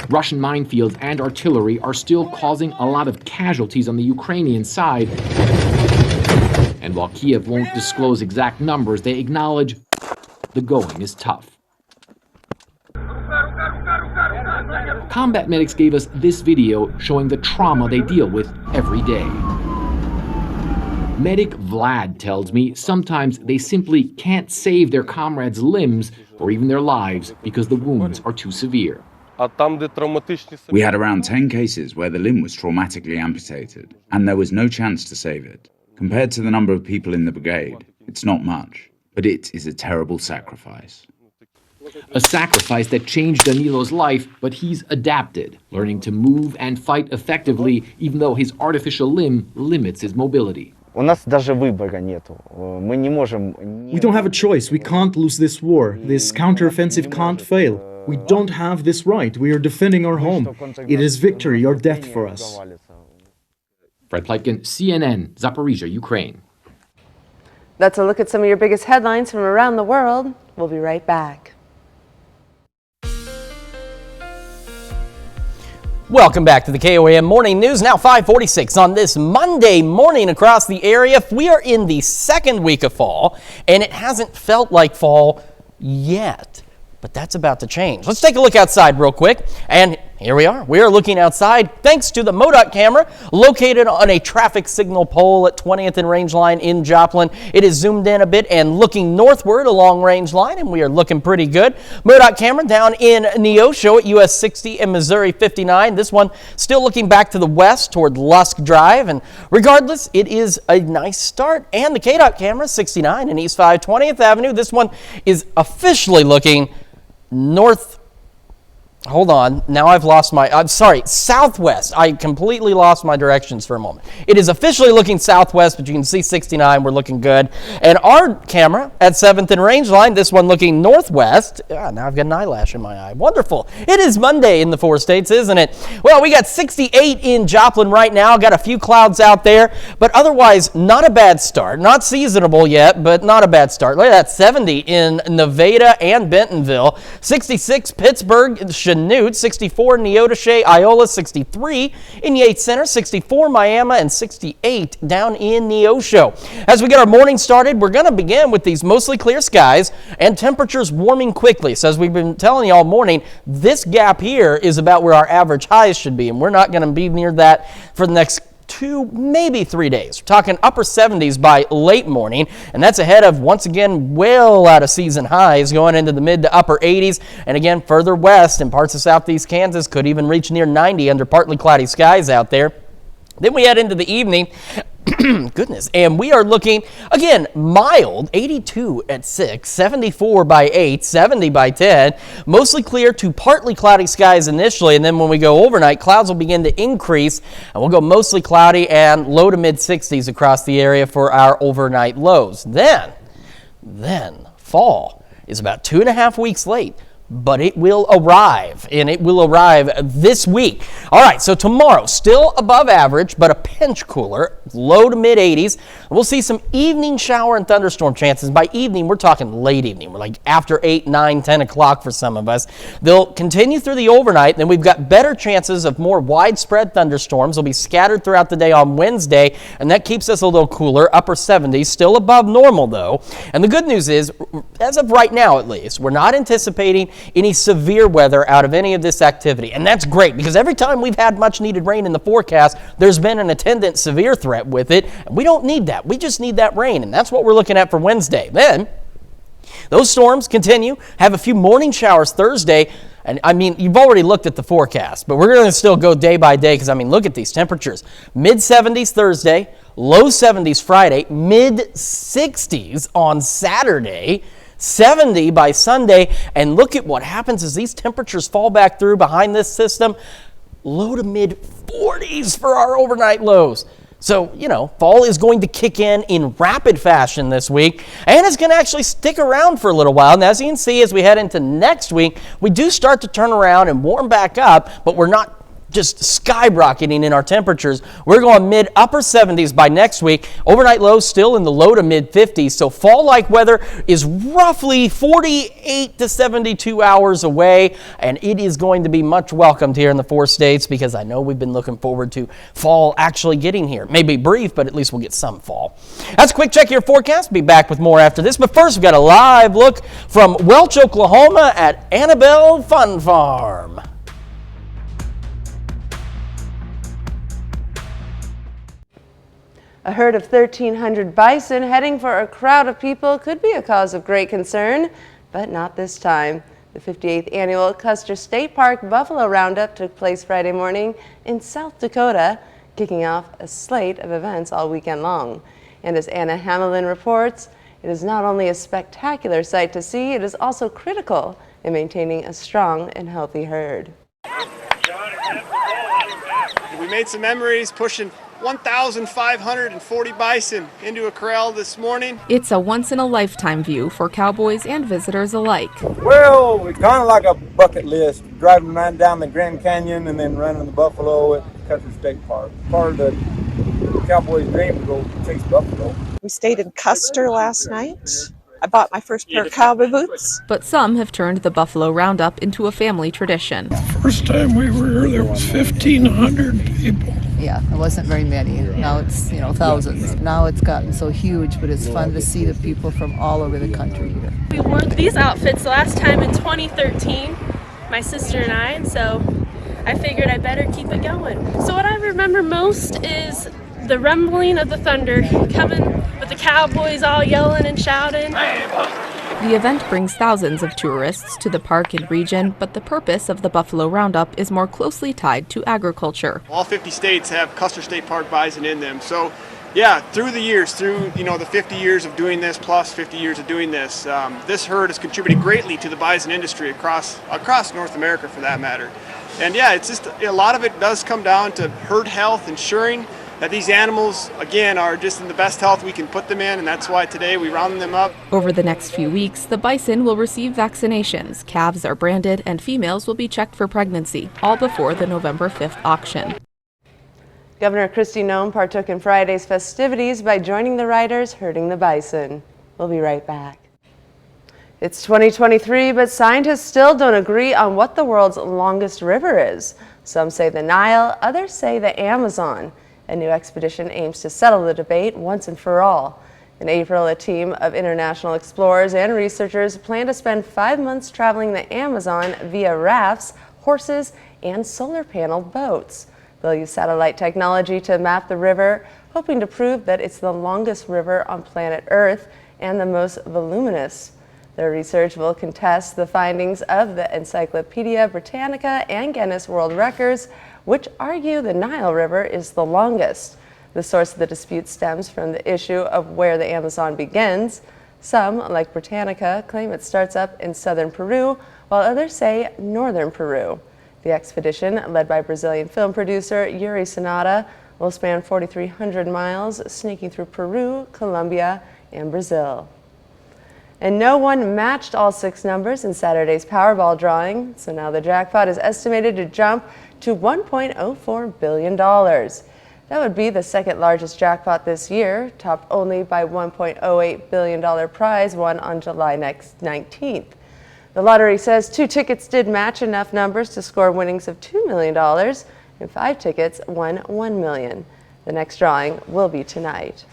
Russian minefields and artillery are still causing a lot of casualties on the Ukrainian side. And while Kiev won't disclose exact numbers, they acknowledge the going is tough. Combat medics gave us this video showing the trauma they deal with every day. Medic Vlad tells me sometimes they simply can't save their comrades' limbs or even their lives because the wounds are too severe. We had around 10 cases where the limb was traumatically amputated, and there was no chance to save it. Compared to the number of people in the brigade, it's not much, but it is a terrible sacrifice. A sacrifice that changed Danilo's life, but he's adapted, learning to move and fight effectively even though his artificial limb limits his mobility. We don't have a choice. We can't lose this war. This counteroffensive can't fail. We don't have this right. We are defending our home. It is victory or death for us. Fred Pleitgen, CNN, Zaporizhzhia, Ukraine. That's a look at some of your biggest headlines from around the world. We'll be right back. Welcome back to the KOAM Morning News, now 5:46 on this Monday morning across the area. We are in the second week of fall, and it hasn't felt like fall yet, but that's about to change. Let's take a look outside real quick, and here we are. We are looking outside thanks to the MoDOT camera located on a traffic signal pole at 20th and Range Line in Joplin. It is zoomed in a bit and looking northward along Range Line, and we are looking pretty good. MoDOT camera down in Neosho at US 60 and Missouri 59. This one still looking back to the west toward Lusk Drive, and regardless, it is a nice start. And the KDOT camera 69 in East 520th Avenue. This one is officially looking north. Hold on, now I've lost southwest. I completely lost my directions for a moment. It is officially looking southwest, but you can see 69, we're looking good. And our camera at 7th and Range Line, this one looking northwest. Now I've got an eyelash in my eye. Wonderful. It is Monday in the 4 states, isn't it? Well, we got 68 in Joplin right now, got a few clouds out there, but otherwise not a bad start. Not seasonable yet, but not a bad start. Look at that, 70 in Nevada and Bentonville, 66 Pittsburgh, Chanute, 64 Neodesha, Iola, 63 in Yates Center, 64 Miami, and 68 down in Neosho. As we get our morning started, we're going to begin with these mostly clear skies and temperatures warming quickly. So as we've been telling you all morning, this gap here is about where our average highs should be, and we're not going to be near that for the next 2, maybe 3 days. We're talking upper 70s by late morning, and that's ahead of, once again, well out of season highs going into the mid to upper 80s. And again, further west in parts of southeast Kansas could even reach near 90 under partly cloudy skies out there. Then we head into the evening. Goodness. And we are looking, again, mild, 82 at 6, 74 by 8, 70 by 10, mostly clear to partly cloudy skies initially. And then when we go overnight, clouds will begin to increase, and we'll go mostly cloudy and low to mid 60s across the area for our overnight lows. Then fall is about 2.5 weeks late. but it will arrive, and it will arrive this week. All right, so tomorrow, still above average, but a pinch cooler, low to mid 80s. We'll see some evening shower and thunderstorm chances. By evening, we're talking late evening. We're like after 8, 9, 10 o'clock for some of us. They'll continue through the overnight. Then we've got better chances of more widespread thunderstorms. They'll be scattered throughout the day on Wednesday, and that keeps us a little cooler, upper 70s, still above normal though. And the good news is, as of right now at least, we're not anticipating any severe weather out of any of this activity. And that's great, because every time we've had much needed rain in the forecast, there's been an attendant severe threat with it. And we don't need that. We just need that rain. And that's what we're looking at for Wednesday. Then those storms continue, have a few morning showers Thursday. And I mean, you've already looked at the forecast, but we're going to still go day by day, because I mean, look at these temperatures. Mid 70s Thursday, low 70s Friday, mid 60s on Saturday, 70 by Sunday. And look at what happens as these temperatures fall back through behind this system. Low to mid 40s for our overnight lows. So, you know, fall is going to kick in rapid fashion this week, and it's going to actually stick around for a little while. And as you can see, as we head into next week, we do start to turn around and warm back up, but we're not just skyrocketing in our temperatures. We're going mid upper 70s by next week. Overnight lows still in the low to mid 50s. So fall-like weather is roughly 48 to 72 hours away, and it is going to be much welcomed here in the 4 states, because I know we've been looking forward to fall actually getting here. Maybe brief, but at least we'll get some fall. That's a quick check of your forecast. Be back with more after this. But first, we've got a live look from Welch, Oklahoma at Annabelle Fun Farm. A herd of 1,300 bison heading for a crowd of people could be a cause of great concern, but not this time. The 58th annual Custer State Park Buffalo Roundup took place Friday morning in South Dakota, kicking off a slate of events all weekend long. And as Anna Hamelin reports, it is not only a spectacular sight to see, it is also critical in maintaining a strong and healthy herd. We made some memories pushing 1,540 bison into a corral this morning. It's a once-in-a-lifetime view for cowboys and visitors alike. Well, it's kind of like a bucket list, driving right down the Grand Canyon and then running the buffalo at Custer State Park. Part of the cowboy's dream to go chase buffalo. We stayed in Custer last night. I bought my first pair of cowboy boots. But some have turned the Buffalo Roundup into a family tradition. First time we were here, there was 1,500 people. Yeah, it wasn't very many. Now it's, thousands. Now it's gotten so huge, but it's fun to see the people from all over the country here. We wore these outfits last time in 2013, my sister and I, and so I figured I better keep it going. So what I remember most is the rumbling of the thunder coming with the cowboys all yelling and shouting. The event brings thousands of tourists to the park and region, but the purpose of the Buffalo Roundup is more closely tied to agriculture. All 50 states have Custer State Park bison in them. So yeah, through the years, through the 50 years of doing this plus 50 years of doing this, this herd has contributed greatly to the bison industry across North America for that matter. And yeah, it's just a lot of it does come down to herd health, ensuring that these animals, again, are just in the best health we can put them in, and that's why today we round them up. Over the next few weeks, the bison will receive vaccinations, calves are branded, and females will be checked for pregnancy, all before the November 5th auction. Governor Kristi Noem partook in Friday's festivities by joining the riders herding the bison. We'll be right back. It's 2023, but scientists still don't agree on what the world's longest river is. Some say the Nile, others say the Amazon. A new expedition aims to settle the debate once and for all. In April, a team of international explorers and researchers plan to spend 5 months traveling the Amazon via rafts, horses, and solar panel boats. They'll use satellite technology to map the river, hoping to prove that it's the longest river on planet Earth and the most voluminous. Their research will contest the findings of the Encyclopedia Britannica and Guinness World Records, which argue the Nile River is the longest. The source of the dispute stems from the issue of where the Amazon begins. Some, like Britannica, claim it starts up in southern Peru, while others say northern Peru. The expedition, led by Brazilian film producer Yuri Sonata, will span 4,300 miles, sneaking through Peru, Colombia, and Brazil. And no one matched all 6 numbers in Saturday's Powerball drawing, so now the jackpot is estimated to jump to $1.04 billion. That would be the second largest jackpot this year, topped only by $1.08 billion prize won on July 19th. The lottery says 2 tickets did match enough numbers to score winnings of $2 million, and 5 tickets won $1 million. The next drawing will be tonight.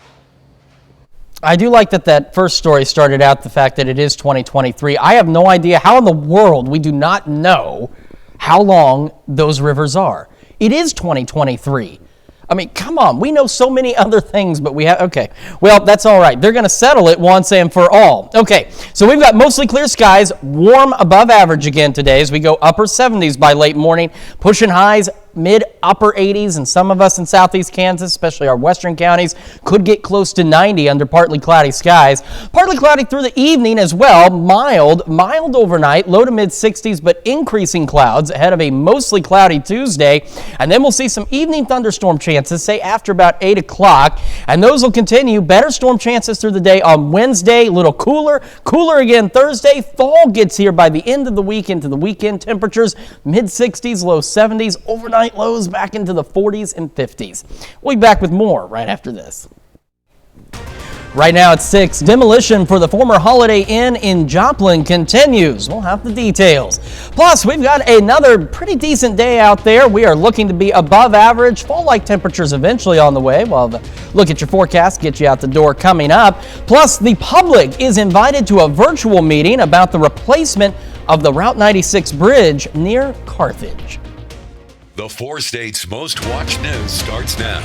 I do like that first story started out the fact that it is 2023. I have no idea how in the world we do not know how long those rivers are. It is 2023. I mean, come on. We know so many other things, but we have, okay. Well, that's all right. They're going to settle it once and for all. Okay, so we've got mostly clear skies, warm above average again today as we go upper 70s by late morning, pushing highs mid-upper 80s, and some of us in southeast Kansas, especially our western counties, could get close to 90 under partly cloudy skies. Partly cloudy through the evening as well. Mild overnight, low to mid-60s, but increasing clouds ahead of a mostly cloudy Tuesday. And then we'll see some evening thunderstorm chances, say after about 8 o'clock. And those will continue. Better storm chances through the day on Wednesday. A little cooler again Thursday. Fall gets here by the end of the week into the weekend. Temperatures mid-60s, low 70s. Overnight lows back into the 40s and 50s. We'll be back with more right after this. Right now at 6, demolition for the former Holiday Inn in Joplin continues. We'll have the details. Plus, we've got another pretty decent day out there. We are looking to be above average. Fall-like temperatures eventually on the way. Well, look at your forecast, get you out the door coming up. Plus, the public is invited to a virtual meeting about the replacement of the Route 96 bridge near Carthage. The 4 states' most watched news starts now.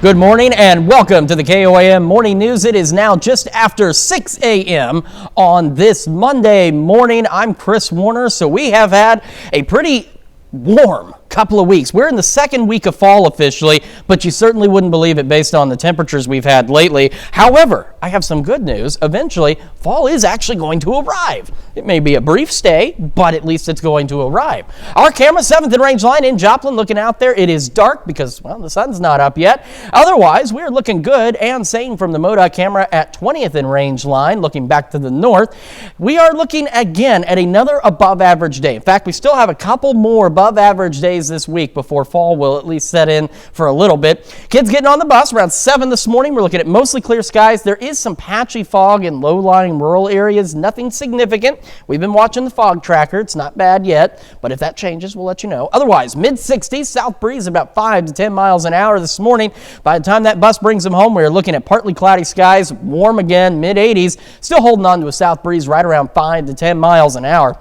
Good morning and welcome to the KOAM Morning News. It is now just after 6 a.m. on this Monday morning. I'm Chris Warner. So we have had a pretty warm couple of weeks. We're in the second week of fall officially, but you certainly wouldn't believe it based on the temperatures we've had lately. However, I have some good news. Eventually, fall is actually going to arrive. It may be a brief stay, but at least it's going to arrive. Our camera, 7th and range line in Joplin, looking out there. It is dark because, well, the sun's not up yet. Otherwise, we're looking good, and same from the MoDOT camera at 20th and range line, looking back to the north. We are looking again at another above average day. In fact, we still have a couple more above average days this week before fall will at least set in for a little bit. Kids getting on the bus around 7 this morning. We're looking at mostly clear skies. There is some patchy fog in low-lying rural areas. Nothing significant. We've been watching the fog tracker. It's not bad yet, but if that changes, we'll let you know. Otherwise, mid-60s, south breeze about 5 to 10 miles an hour this morning. By the time that bus brings them home, we're looking at partly cloudy skies, warm again, mid-80s, still holding on to a south breeze right around 5 to 10 miles an hour.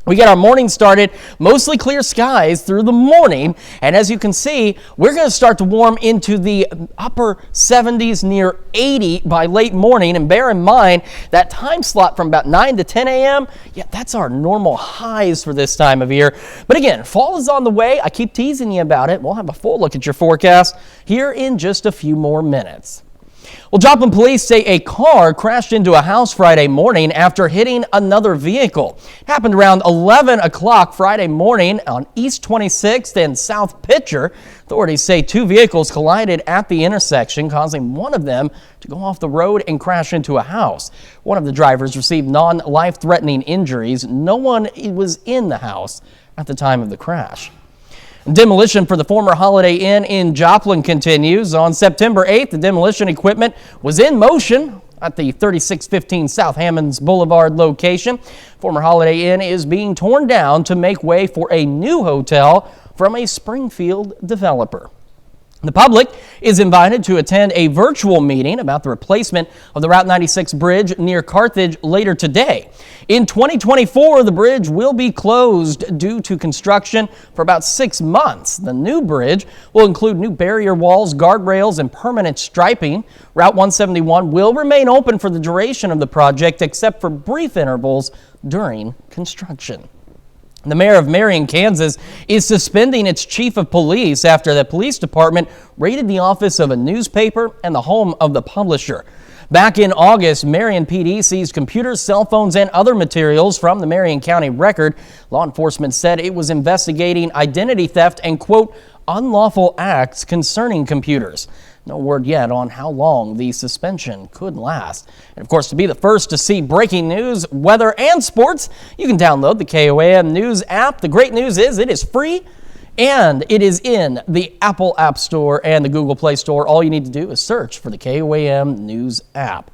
We get our morning started, mostly clear skies through the morning, and as you can see, we're going to start to warm into the upper 70s, near 80 by late morning, and bear in mind that time slot from about 9 to 10 a.m., yeah, that's our normal highs for this time of year. But again, fall is on the way. I keep teasing you about it. We'll have a full look at your forecast here in just a few more minutes. Well, Joplin police say a car crashed into a house Friday morning after hitting another vehicle. It happened around 11 o'clock Friday morning on East 26th and South Pitcher. Authorities say 2 vehicles collided at the intersection, causing one of them to go off the road and crash into a house. One of the drivers received non-life-threatening injuries. No one was in the house at the time of the crash. Demolition for the former Holiday Inn in Joplin continues. On September 8th, the demolition equipment was in motion at the 3615 South Hammonds Boulevard location. Former Holiday Inn is being torn down to make way for a new hotel from a Springfield developer. The public is invited to attend a virtual meeting about the replacement of the Route 96 bridge near Carthage later today. In 2024, the bridge will be closed due to construction for about 6 months. The new bridge will include new barrier walls, guardrails, and permanent striping. Route 171 will remain open for the duration of the project, except for brief intervals during construction. The mayor of Marion, Kansas, is suspending its chief of police after the police department raided the office of a newspaper and the home of the publisher. Back in August, Marion PD seized computers, cell phones, and other materials from the Marion County Record. Law enforcement said it was investigating identity theft and, quote, unlawful acts concerning computers. No word yet on how long the suspension could last. And of course, to be the first to see breaking news, weather, and sports, you can download the KOAM News app. The great news is it is free and it is in the Apple App Store and the Google Play Store. All you need to do is search for the KOAM News app.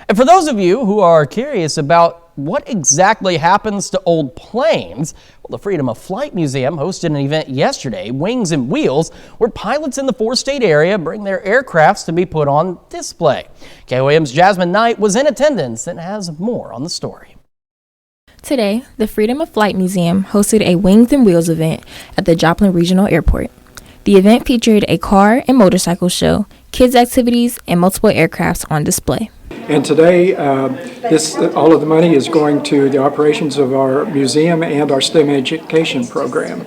And for those of you who are curious about what exactly happens to old planes, well, the Freedom of Flight Museum hosted an event yesterday, Wings and Wheels, where pilots in the four-state area bring their aircrafts to be put on display. KOAM's Jasmine Knight was in attendance and has more on the story. Today, the Freedom of Flight Museum hosted a Wings and Wheels event at the Joplin Regional Airport. The event featured a car and motorcycle show, kids' activities, and multiple aircrafts on display. And today, all of the money is going to the operations of our museum and our STEM education program.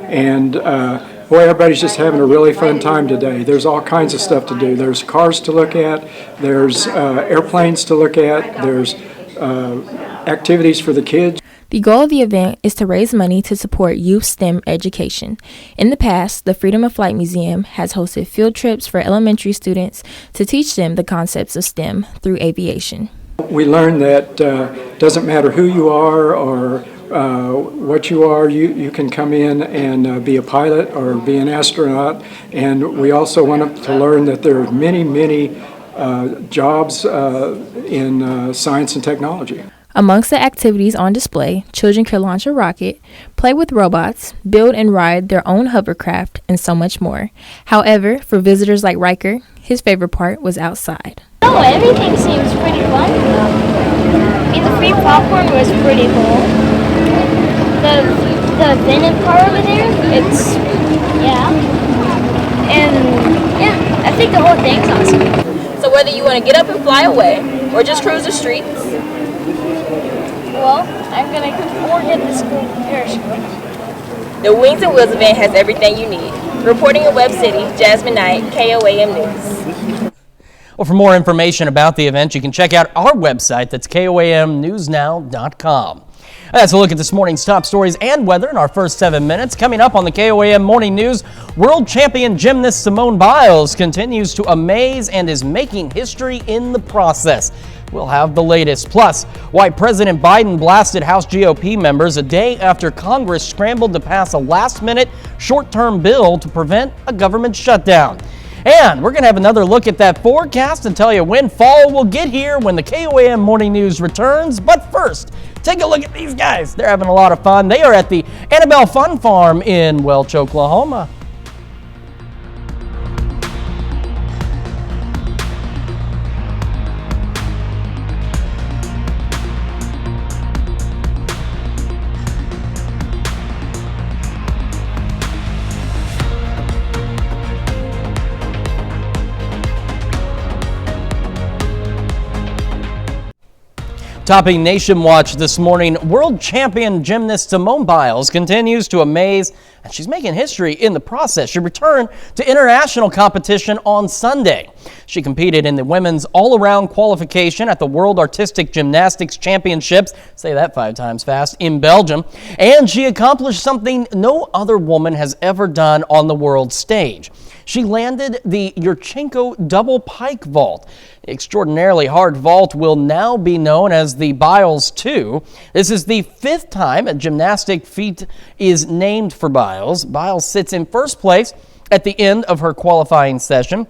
And boy, everybody's just having a really fun time today. There's all kinds of stuff to do. There's cars to look at, there's airplanes to look at, there's activities for the kids. The goal of the event is to raise money to support youth STEM education. In the past, the Freedom of Flight Museum has hosted field trips for elementary students to teach them the concepts of STEM through aviation. We learned that doesn't matter who you are or what you are, you can come in and be a pilot or be an astronaut. And we also wanted to learn that there are many jobs in science and technology. Amongst the activities on display, children can launch a rocket, play with robots, build and ride their own hovercraft, and so much more. However, for visitors like Riker, his favorite part was outside. Oh, everything seems pretty fun. The free popcorn was pretty cool. The vending car over there, I think the whole thing's awesome. So whether you want to get up and fly away or just cruise the streets, well, I'm going to get this cool parachute. the Wings and Wheels event has everything you need. Reporting in Web City, Jasmine Knight, KOAM News. Well, for more information about the event, you can check out our website. That's KOAMnewsnow.com. That's a look at this morning's top stories and weather in our first 7 minutes. Coming up on the KOAM Morning News, world champion gymnast Simone Biles continues to amaze and is making history in the process. We'll have the latest. Plus, why President Biden blasted House GOP members a day after Congress scrambled to pass a last-minute short-term bill to prevent a government shutdown. And we're going to have another look at that forecast and tell you when fall will get here when the KOAM Morning News returns. But first, take a look at these guys. They're having a lot of fun. They are at the Annabelle Fun Farm in Welch, Oklahoma. Topping Nation Watch this morning, world champion gymnast Simone Biles continues to amaze, and she's making history in the process. She returned to international competition on Sunday. She competed in the women's all-around qualification at the World Artistic Gymnastics Championships, say that 5 times fast, in Belgium, and she accomplished something no other woman has ever done on the world stage. She landed the Yurchenko double pike vault. The extraordinarily hard vault will now be known as the Biles 2. This is the 5th time a gymnastic feat is named for Biles. Biles sits in first place at the end of her qualifying session.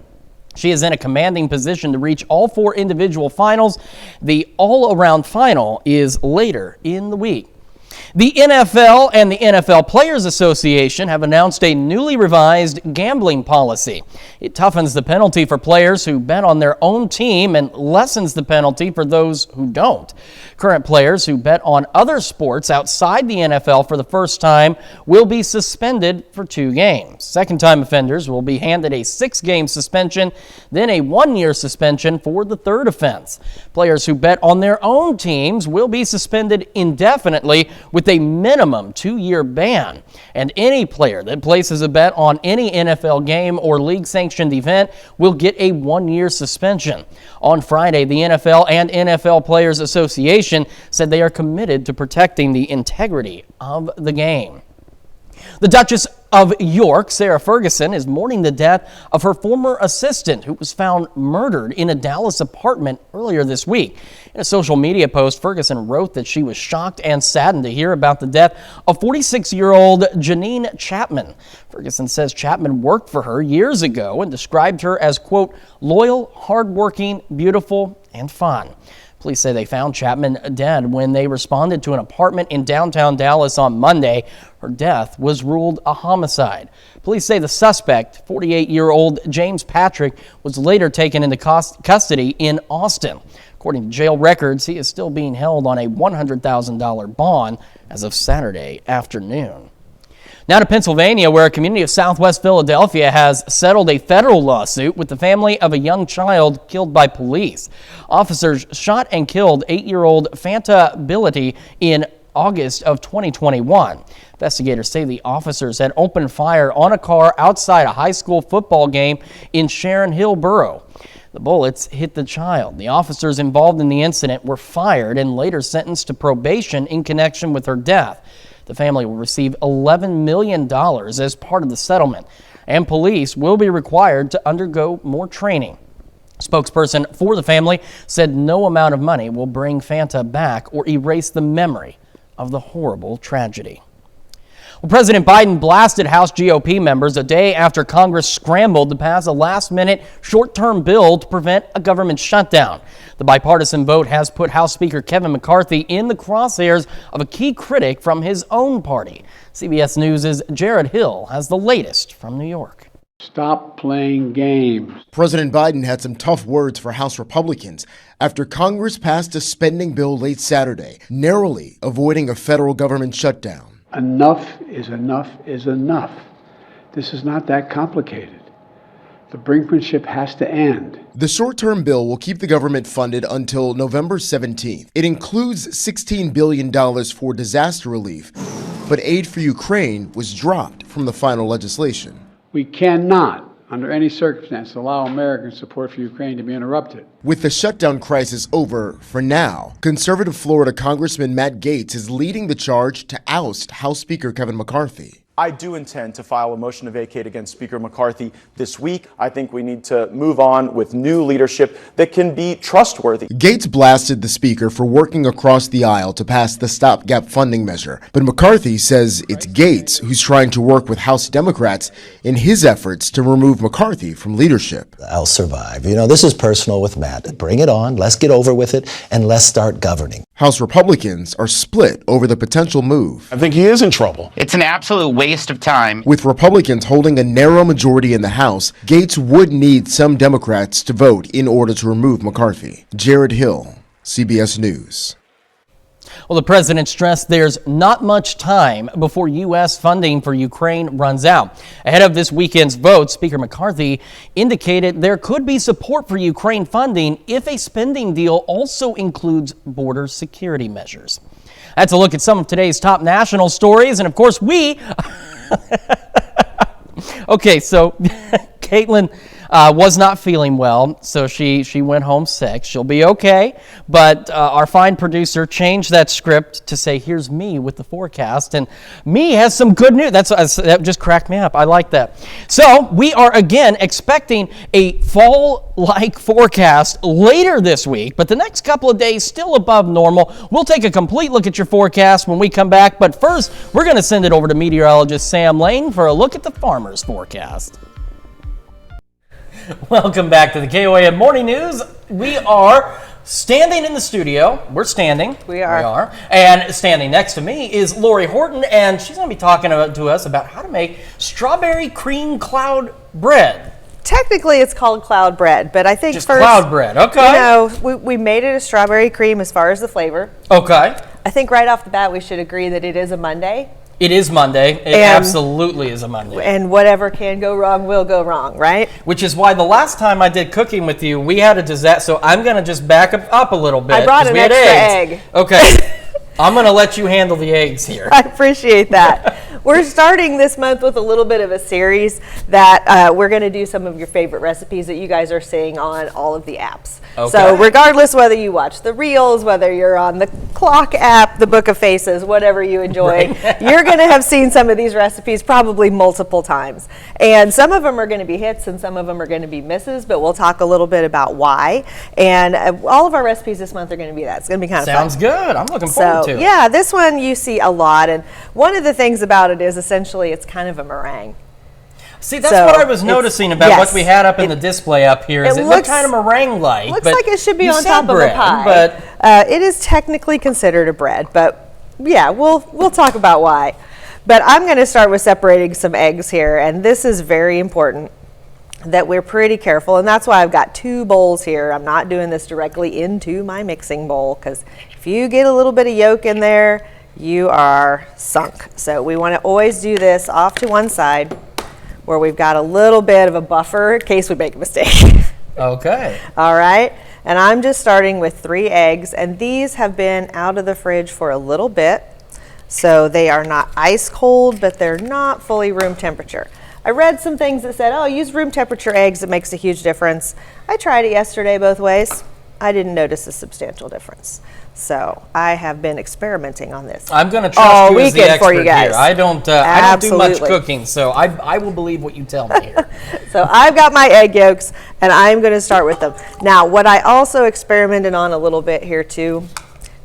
She is in a commanding position to reach all 4 individual finals. The all-around final is later in the week. The NFL and the NFL Players Association have announced a newly revised gambling policy. It toughens the penalty for players who bet on their own team and lessens the penalty for those who don't. Current players who bet on other sports outside the NFL for the first time will be suspended for 2 games. Second-time offenders will be handed a 6-game suspension, then a 1-year suspension for the 3rd offense. Players who bet on their own teams will be suspended indefinitely with a minimum 2-year ban. And any player that places a bet on any NFL game or league-sanctioned event will get a 1-year suspension. On Friday, the NFL and NFL Players Association said they are committed to protecting the integrity of the game. The Duchess of York, Sarah Ferguson, is mourning the death of her former assistant who was found murdered in a Dallas apartment earlier this week. In a social media post, Ferguson wrote that she was shocked and saddened to hear about the death of 46-year-old Janine Chapman. Ferguson says Chapman worked for her years ago and described her as, quote, loyal, hardworking, beautiful, and fun. Police say they found Chapman dead when they responded to an apartment in downtown Dallas on Monday. Her death was ruled a homicide. Police say the suspect, 48-year-old James Patrick, was later taken into custody in Austin. According to jail records, he is still being held on a $100,000 bond as of Saturday afternoon. Now to Pennsylvania, where a community of Southwest Philadelphia has settled a federal lawsuit with the family of a young child killed by police. Officers shot and killed 8-year-old Fanta Billity in August of 2021. Investigators say the officers had opened fire on a car outside a high school football game in Sharon Hill Borough. The bullets hit the child. The officers involved in the incident were fired and later sentenced to probation in connection with her death. The family will receive $11 million as part of the settlement, and police will be required to undergo more training. Spokesperson for the family said no amount of money will bring Fanta back or erase the memory of the horrible tragedy. Well, President Biden blasted House GOP members a day after Congress scrambled to pass a last-minute short-term bill to prevent a government shutdown. The bipartisan vote has put House Speaker Kevin McCarthy in the crosshairs of a key critic from his own party. CBS News' Jared Hill has the latest from New York. Stop playing games. President Biden had some tough words for House Republicans after Congress passed a spending bill late Saturday, narrowly avoiding a federal government shutdown. Enough is enough is enough. This is not that complicated. The brinkmanship has to end. The short-term bill will keep the government funded until November 17th. It includes $16 billion for disaster relief, but aid for Ukraine was dropped from the final legislation. We cannot, under any circumstance, allow American support for Ukraine to be interrupted. With the shutdown crisis over for now, conservative Florida Congressman Matt Gaetz is leading the charge to oust House Speaker Kevin McCarthy. I do intend to file a motion to vacate against Speaker McCarthy this week. I think we need to move on with new leadership that can be trustworthy. Gaetz blasted the speaker for working across the aisle to pass the stopgap funding measure. But McCarthy says it's Gaetz who's trying to work with House Democrats in his efforts to remove McCarthy from leadership. I'll survive. You know, this is personal with Matt. Bring it on. Let's get over with it and let's start governing. House Republicans are split over the potential move. I think he is in trouble. It's an absolute waste of time. With Republicans holding a narrow majority in the House, Gaetz would need some Democrats to vote in order to remove McCarthy. Jared Hill, CBS News. Well, the president stressed there's not much time before U.S. funding for Ukraine runs out. Ahead of this weekend's vote, Speaker McCarthy indicated there could be support for Ukraine funding if a spending deal also includes border security measures. That's a look at some of today's top national stories. And of course, okay, so Caitlin was not feeling well, so she went home sick. She'll be okay, but our fine producer changed that script to say, here's me with the forecast, and me has some good news. That just cracked me up. I like that. So we are again expecting a fall-like forecast later this week, but the next couple of days still above normal. We'll take a complete look at your forecast when we come back, but first we're going to send it over to meteorologist Sam Lane for a look at the farmer's forecast. Welcome back to the KOAM Morning News. We are standing in the studio. We're standing. We are. And standing next to me is Lori Horton, and she's going to be talking to us about how to make strawberry cream cloud bread. Technically, it's called cloud bread, but I think just first, cloud bread. Okay. You know, we made it a strawberry cream as far as the flavor. Okay. I think right off the bat, we should agree that it is a Monday. It is Monday. It absolutely is a Monday. And whatever can go wrong will go wrong, right? Which is why the last time I did cooking with you, we had a disaster. So I'm going to just back up a little bit. I brought an extra egg. Okay. I'm going to let you handle the eggs here. I appreciate that. We're starting this month with a little bit of a series that we're going to do some of your favorite recipes that you guys are seeing on all of the apps. Okay. So regardless whether you watch the Reels, whether you're on the Clock app, the Book of Faces, whatever you enjoy, you're going to have seen some of these recipes probably multiple times. And some of them are going to be hits and some of them are going to be misses, but we'll talk a little bit about why. And all of our recipes this month are going to be that. It's going to be kind of fun. Sounds good. I'm looking forward to it. Yeah, this one you see a lot. And one of the things about it is essentially it's kind of a meringue. See, that's what I was noticing about what we had up in the display up here. Is it looked kind of meringue-like. Looks like it should be on top of a pie. But it is technically considered a bread. But yeah, we'll talk about why. But I'm going to start with separating some eggs here. And this is very important that we're pretty careful. And that's why I've got 2 bowls here. I'm not doing this directly into my mixing bowl, because if you get a little bit of yolk in there, you are sunk. So we want to always do this off to one side, where we've got a little bit of a buffer in case we make a mistake. Okay. All right. And I'm just starting with 3 eggs, and these have been out of the fridge for a little bit. So they are not ice cold, but they're not fully room temperature. I read some things that said, oh, use room temperature eggs. It makes a huge difference. I tried it yesterday both ways. I didn't notice a substantial difference. So I have been experimenting on this. I'm going to trust you as the expert here. I don't do much cooking, so I will believe what you tell me here. So I've got my egg yolks, and I'm going to start with them. Now, what I also experimented on a little bit here too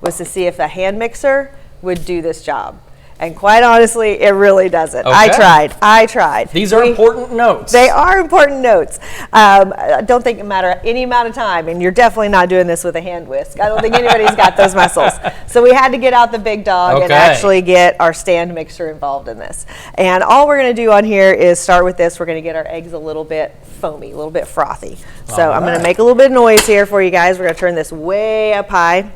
was to see if the hand mixer would do this job. And quite honestly, it really doesn't. Okay. I tried. These are important notes. They are important notes. I don't think it matter any amount of time, and you're definitely not doing this with a hand whisk. I don't think anybody's got those muscles. So we had to get out the big dog and actually get our stand mixer involved in this. And all we're going to do on here is start with this. We're going to get our eggs a little bit foamy, a little bit frothy. So I'm going to make a little bit of noise here for you guys. We're going to turn this way up high.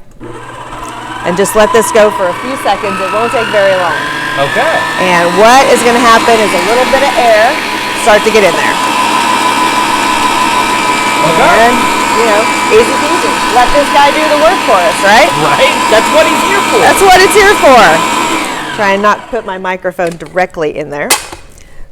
And just let this go for a few seconds. It won't take very long. Okay. And what is going to happen is a little bit of air start to get in there. Okay. And, easy peasy. Let this guy do the work for us, right? Right. That's what he's here for. That's what it's here for. Try and not put my microphone directly in there.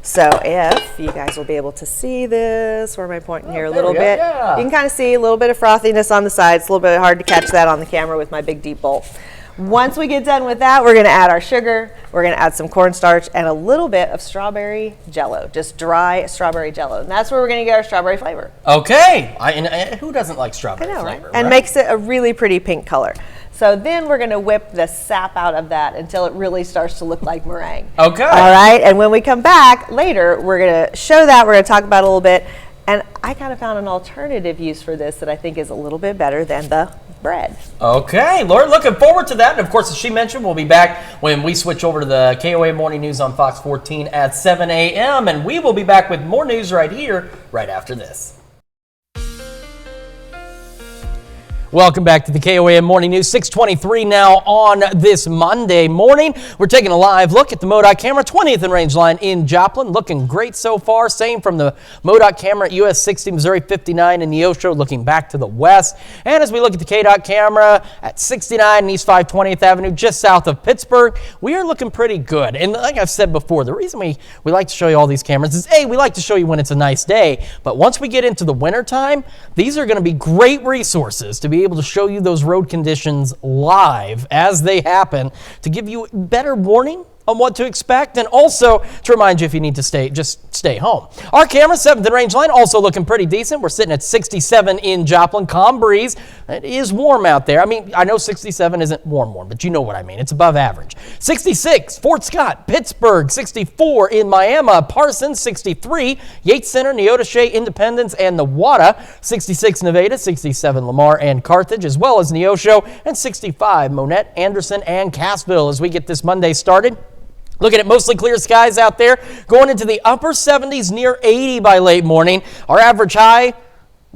So if you guys will be able to see this, where am I pointing here a little bit? Yeah. You can kind of see a little bit of frothiness on the sides. It's a little bit hard to catch that on the camera with my big deep bowl. Once we get done with that, we're going to add our sugar. We're going to add some cornstarch and a little bit of strawberry jello, just dry strawberry jello. And that's where we're going to get our strawberry flavor. Okay. Who doesn't like strawberry flavor? Right? And makes it a really pretty pink color. So then we're going to whip the sap out of that until it really starts to look like meringue. Okay. All right. And when we come back later, we're going to show that. We're going to talk about it a little bit. And I kind of found an alternative use for this that I think is a little bit better than the bread. Okay, Lord, looking forward to that. And of course, as she mentioned, we'll be back when we switch over to the KOAM Morning News on Fox 14 at 7 a.m. And we will be back with more news right here, right after this. Welcome back to the KOAM Morning News, 6:23 now on this Monday morning. We're taking a live look at the MoDOT camera, 20th and Range Line in Joplin. Looking great so far. Same from the MoDOT camera at US 60, Missouri 59 in Neosho, looking back to the west. And as we look at the KDOT camera at 69 and East 520th Avenue, just south of Pittsburgh, we are looking pretty good. And like I've said before, the reason we like to show you all these cameras is, A, we like to show you when it's a nice day. But once we get into the wintertime, these are going to be great resources to be able to show you those road conditions live as they happen, to give you better warning on what to expect, and also to remind you if you need to stay home. Our camera, 7th and Range Line, also looking pretty decent. We're sitting at 67 in Joplin. Calm breeze. It is warm out there. I mean, I know 67 isn't warm, but you know what I mean. It's above average. 66, Fort Scott, Pittsburgh. 64 in Miami, Parsons. 63, Yates Center, Neodesha, Independence, and Newata. 66, Nevada. 67, Lamar and Carthage, as well as Neosho. And 65, Monette, Anderson, and Cassville as we get this Monday started. Looking at mostly clear skies out there, going into the upper 70s, near 80 by late morning. Our average high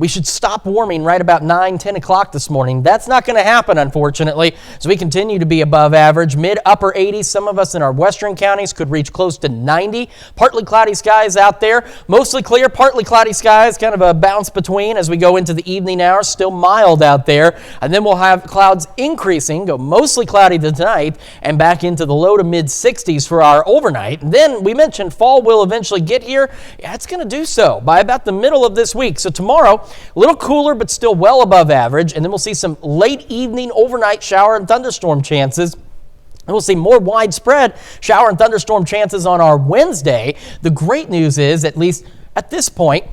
We should stop warming right about 9, 10 o'clock this morning. That's not going to happen, unfortunately, as we continue to be above average. Mid-upper 80s. Some of us in our western counties could reach close to 90. Partly cloudy skies out there. Mostly clear, partly cloudy skies. Kind of a bounce between as we go into the evening hours. Still mild out there. And then we'll have clouds increasing, go mostly cloudy tonight, and back into the low to mid-60s for our overnight. And then we mentioned fall will eventually get here. Yeah, it's going to do so by about the middle of this week. So tomorrow, a little cooler, but still well above average. And then we'll see some late evening overnight shower and thunderstorm chances. And we'll see more widespread shower and thunderstorm chances on our Wednesday. The great news is, at least at this point,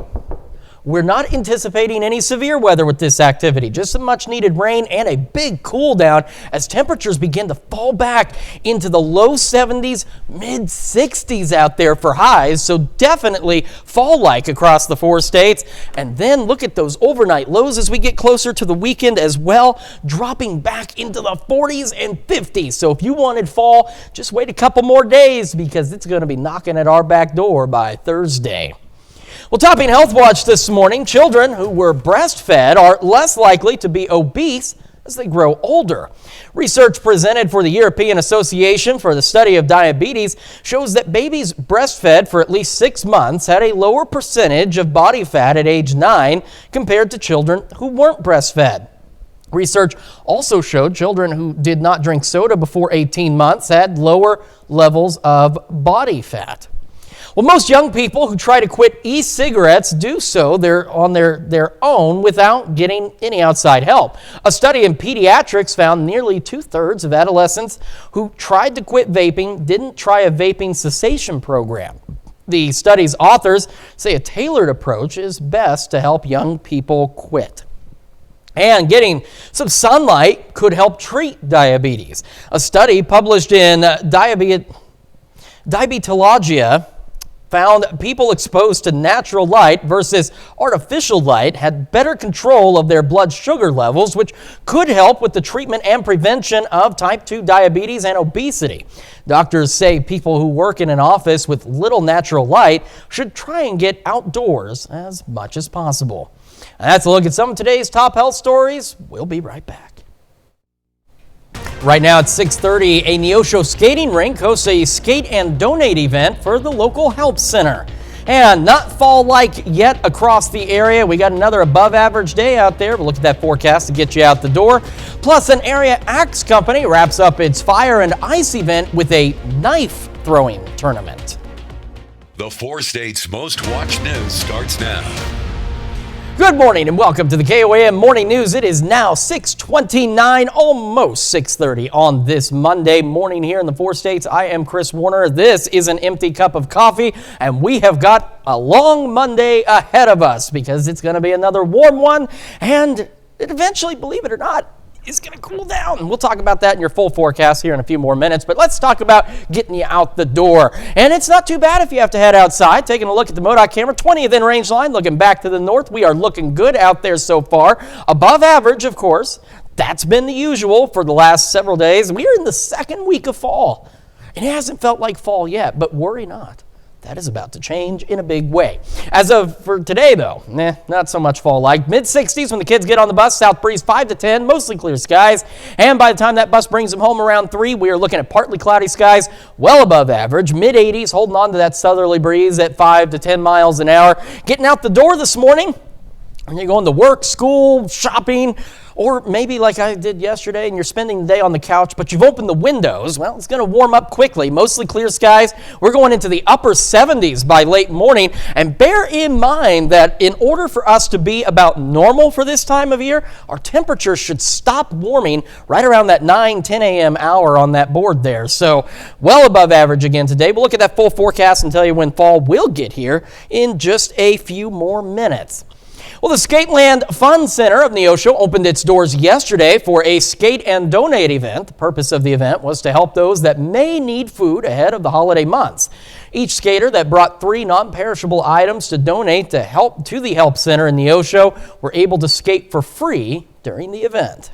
we're not anticipating any severe weather with this activity, just some much needed rain and a big cool down as temperatures begin to fall back into the low 70s, mid 60s out there for highs. So definitely fall-like across the 4 states. And then look at those overnight lows as we get closer to the weekend as well, dropping back into the 40s and 50s. So if you wanted fall, just wait a couple more days because it's going to be knocking at our back door by Thursday. Well, topping Health Watch this morning, children who were breastfed are less likely to be obese as they grow older. Research presented for the European Association for the Study of Diabetes shows that babies breastfed for at least 6 months had a lower percentage of body fat at age 9 compared to children who weren't breastfed. Research also showed children who did not drink soda before 18 months had lower levels of body fat. Well, most young people who try to quit e-cigarettes do so on their own without getting any outside help. A study in pediatrics found nearly 2/3 of adolescents who tried to quit vaping didn't try a vaping cessation program. The study's authors say a tailored approach is best to help young people quit. And getting some sunlight could help treat diabetes. A study published in Diabetologia found people exposed to natural light versus artificial light had better control of their blood sugar levels, which could help with the treatment and prevention of type 2 diabetes and obesity. Doctors say people who work in an office with little natural light should try and get outdoors as much as possible. And that's a look at some of today's top health stories. We'll be right back. Right now at 6:30, a Neosho skating rink hosts a skate and donate event for the local help center. And not fall-like yet across the area. We got another above average day out there. We'll look at that forecast to get you out the door. Plus, an area axe company wraps up its fire and ice event with a knife throwing tournament. The 4 states' most watched news starts now. Good morning and welcome to the KOAM Morning News. It is now 6:29, almost 6:30 on this Monday morning here in the 4 states. I am Chris Warner. This is an empty cup of coffee, and we have got a long Monday ahead of us because it's going to be another warm one, and it eventually, believe it or not, is going to cool down. We'll talk about that in your full forecast here in a few more minutes, but let's talk about getting you out the door. And it's not too bad if you have to head outside. Taking a look at the MoDOT camera, 20th in range line, looking back to the north. We are looking good out there so far. Above average, of course. That's been the usual for the last several days. We are in the second week of fall, and it hasn't felt like fall yet, but worry not. That is about to change in a big way. As of for today, though, not so much fall-like. Mid-60s when the kids get on the bus, south breeze 5 to 10, mostly clear skies. And by the time that bus brings them home around 3, we are looking at partly cloudy skies, well above average. Mid-80s, holding on to that southerly breeze at 5 to 10 miles an hour. Getting out the door this morning, and you're going to work, school, shopping, or maybe like I did yesterday and you're spending the day on the couch, but you've opened the windows. Well, it's going to warm up quickly. Mostly clear skies. We're going into the upper 70s by late morning. And bear in mind that in order for us to be about normal for this time of year, our temperatures should stop warming right around that 9, 10 a.m. hour on that board there. So well above average again today. We'll look at that full forecast and tell you when fall will get here in just a few more minutes. Well, the Skateland Fun Center of Neosho opened its doors yesterday for a skate and donate event. The purpose of the event was to help those that may need food ahead of the holiday months. Each skater that brought 3 non-perishable items to donate to the Help Center in Neosho were able to skate for free during the event.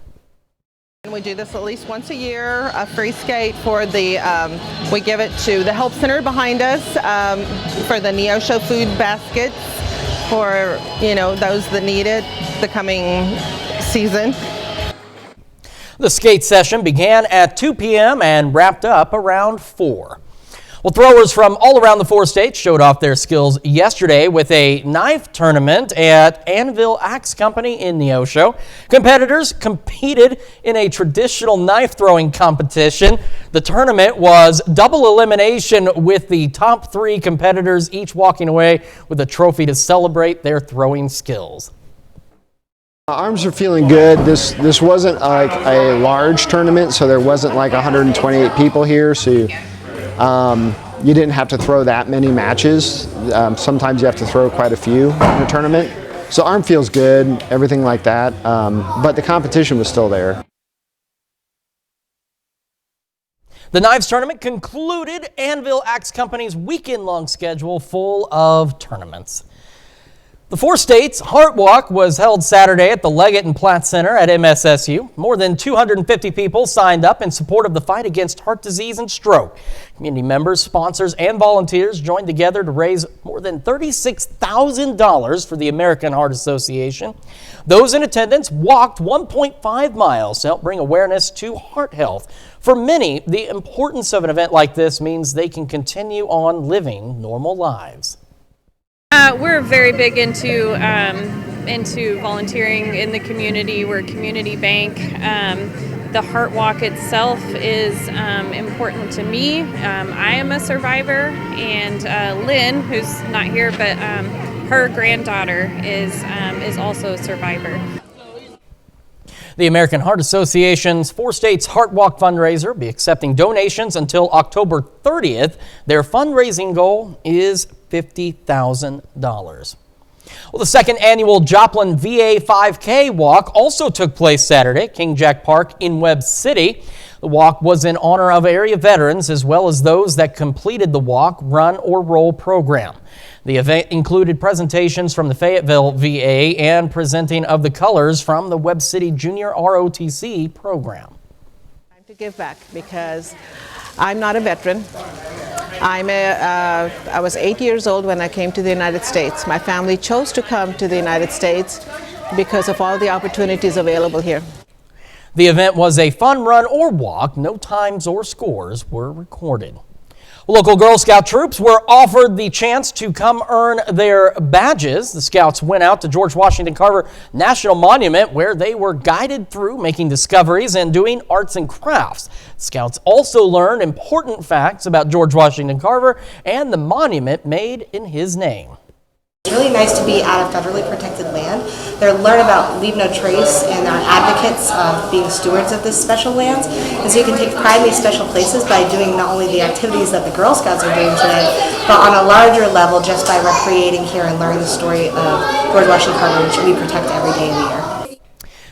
We do this at least once a year, a free skate for the, we give it to the Help Center behind us for the Neosho food baskets for, those that need it the coming season. The skate session began at 2 p.m. and wrapped up around 4. Well, throwers from all around the 4 states showed off their skills yesterday with a knife tournament at Annville Axe Company in Neosho. Competitors competed in a traditional knife throwing competition. The tournament was double elimination with the top 3 competitors each walking away with a trophy to celebrate their throwing skills. Arms are feeling good. This wasn't like a large tournament, so there wasn't like 128 people here, so you didn't have to throw that many matches. Sometimes you have to throw quite a few in a tournament. So arm feels good, everything like that, but the competition was still there. The Knives Tournament concluded Annville Axe Company's weekend-long schedule full of tournaments. The 4 states Heart Walk was held Saturday at the Leggett and Platt Center at MSSU. More than 250 people signed up in support of the fight against heart disease and stroke. Community members, sponsors, and volunteers joined together to raise more than $36,000 for the American Heart Association. Those in attendance walked 1.5 miles to help bring awareness to heart health. For many, the importance of an event like this means they can continue on living normal lives. We're very big into volunteering in the community. We're a community bank. The Heart Walk itself is important to me. I am a survivor, and Lynn, who's not here, but her granddaughter is also a survivor. The American Heart Association's 4 states Heart Walk fundraiser will be accepting donations until October 30th. Their fundraising goal is $50,000. Well, the second annual Joplin VA 5K walk also took place Saturday, King Jack Park in Webb City. The walk was in honor of area veterans as well as those that completed the walk, run, or roll program. The event included presentations from the Fayetteville VA and presenting of the colors from the Webb City Junior ROTC program. Time to give back because I'm not a veteran. I was 8 years old when I came to the United States. My family chose to come to the United States because of all the opportunities available here. The event was a fun run or walk. No times or scores were recorded. Local Girl Scout troops were offered the chance to come earn their badges. The Scouts went out to George Washington Carver National Monument where they were guided through making discoveries and doing arts and crafts. Scouts also learned important facts about George Washington Carver and the monument made in his name. It's really nice to be out of federally protected land. They learn about Leave No Trace and are advocates of being stewards of this special lands. And so you can take pride in these special places by doing not only the activities that the Girl Scouts are doing today, but on a larger level just by recreating here and learning the story of George Washington Carver, which we protect every day of the year.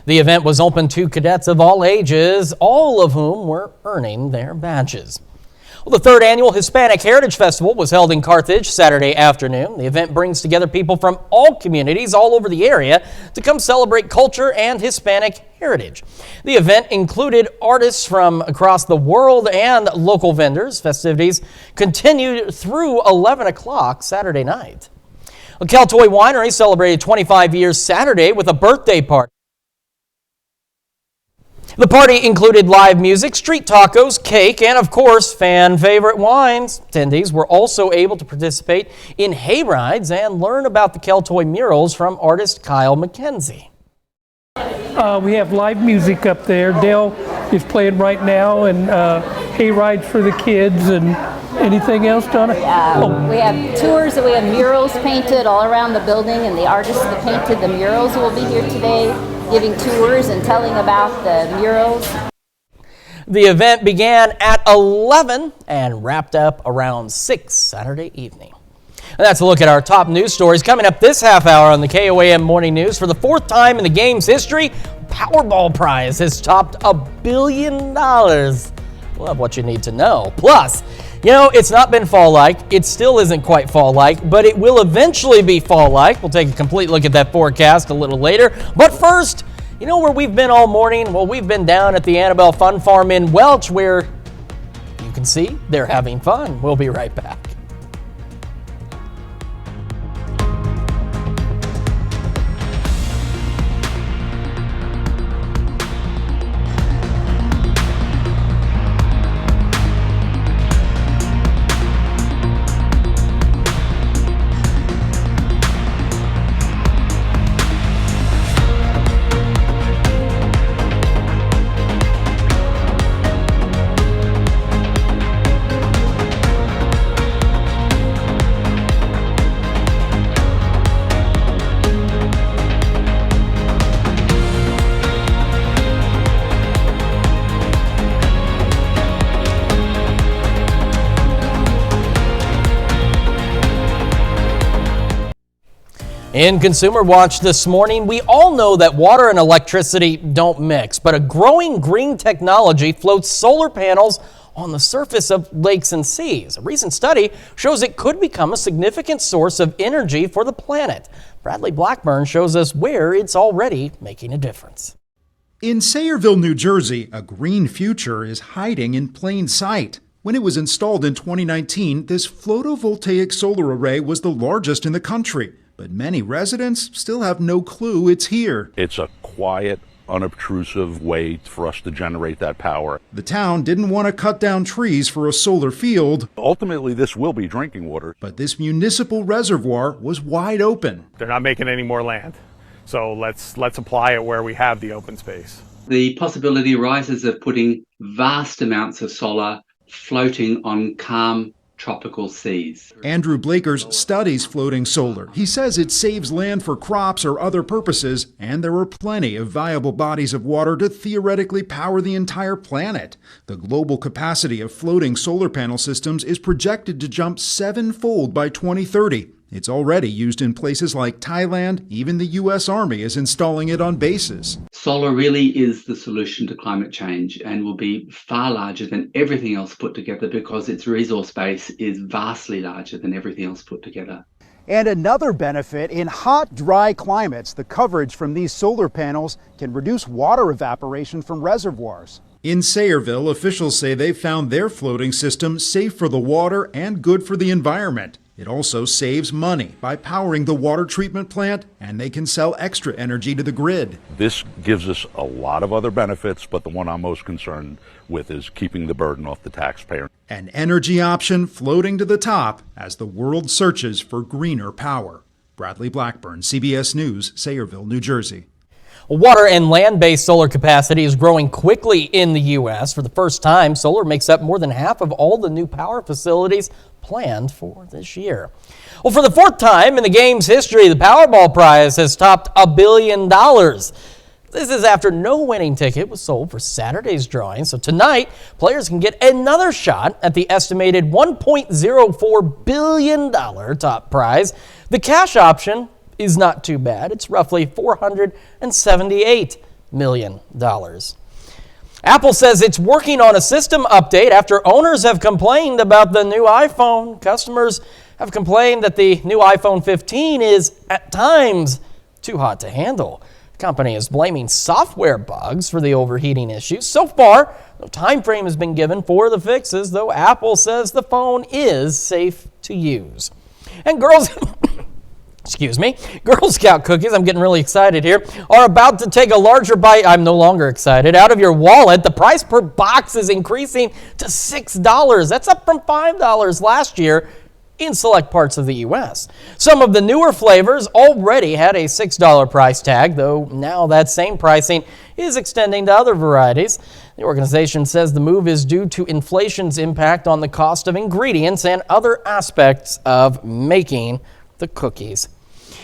The event was open to cadets of all ages, all of whom were earning their badges. Well, the 3rd annual Hispanic Heritage Festival was held in Carthage Saturday afternoon. The event brings together people from all communities all over the area to come celebrate culture and Hispanic heritage. The event included artists from across the world and local vendors. Festivities continued through 11 o'clock Saturday night. Well, Keltoy Winery celebrated 25 years Saturday with a birthday party. The party included live music, street tacos, cake, and of course, fan favorite wines. Attendees were also able to participate in hay rides and learn about the Keltoy murals from artist Kyle McKenzie. We have live music up there. Dale is playing right now, and hay rides for the kids. And anything else, Donna? We have tours, and we have murals painted all around the building, and the artists that painted the murals will be here today, giving tours and telling about the murals. The event began at 11 and wrapped up around 6 Saturday evening. And that's a look at our top news stories. Coming up this half hour on the KOAM Morning News, for the 4th time in the game's history, Powerball prize has topped $1 billion. We'll have what you need to know. Plus, you know, it's not been fall-like. It still isn't quite fall-like, but it will eventually be fall-like. We'll take a complete look at that forecast a little later. But first, you know where we've been all morning? Well, we've been down at the Annabelle Fun Farm in Welch, where you can see they're having fun. We'll be right back. In Consumer Watch this morning, we all know that water and electricity don't mix, but a growing green technology floats solar panels on the surface of lakes and seas. A recent study shows it could become a significant source of energy for the planet. Bradley Blackburn shows us where it's already making a difference. In Sayreville, New Jersey, a green future is hiding in plain sight. When it was installed in 2019, this photovoltaic solar array was the largest in the country. But many residents still have no clue it's here. It's a quiet, unobtrusive way for us to generate that power. The town didn't want to cut down trees for a solar field. Ultimately, this will be drinking water. But this municipal reservoir was wide open. They're not making any more land, so let's apply it where we have the open space. The possibility arises of putting vast amounts of solar floating on calm tropical seas. Andrew Blakers studies floating solar. He says it saves land for crops or other purposes, and there are plenty of viable bodies of water to theoretically power the entire planet. The global capacity of floating solar panel systems is projected to jump 7-fold by 2030. It's already used in places like Thailand. Even the U.S. Army is installing it on bases. Solar really is the solution to climate change and will be far larger than everything else put together because its resource base is vastly larger than everything else put together. And another benefit, in hot, dry climates, the coverage from these solar panels can reduce water evaporation from reservoirs. In Sayreville, officials say they've found their floating system safe for the water and good for the environment. It also saves money by powering the water treatment plant, and they can sell extra energy to the grid. This gives us a lot of other benefits, but the one I'm most concerned with is keeping the burden off the taxpayer. An energy option floating to the top as the world searches for greener power. Bradley Blackburn, CBS News, Sayreville, New Jersey. Water and land-based solar capacity is growing quickly in the U.S. For the first time, solar makes up more than half of all the new power facilities planned for this year. Well, for the fourth time in the game's history, the Powerball prize has topped $1 billion. This is after no winning ticket was sold for Saturday's drawing. So tonight, players can get another shot at the estimated $1.04 billion top prize. The cash option is not too bad. It's roughly $478 million. Apple says it's working on a system update after owners have complained about the new iPhone. Customers have complained that the new iPhone 15 is, at times, too hot to handle. The company is blaming software bugs for the overheating issue. So far, no time frame has been given for the fixes, though Apple says the phone is safe to use. And Girl Scout cookies, I'm getting really excited here, are about to take a larger bite. I'm no longer excited. Out of your wallet, the price per box is increasing to $6. That's up from $5 last year in select parts of the U.S. Some of the newer flavors already had a $6 price tag, though now that same pricing is extending to other varieties. The organization says the move is due to inflation's impact on the cost of ingredients and other aspects of making the cookies.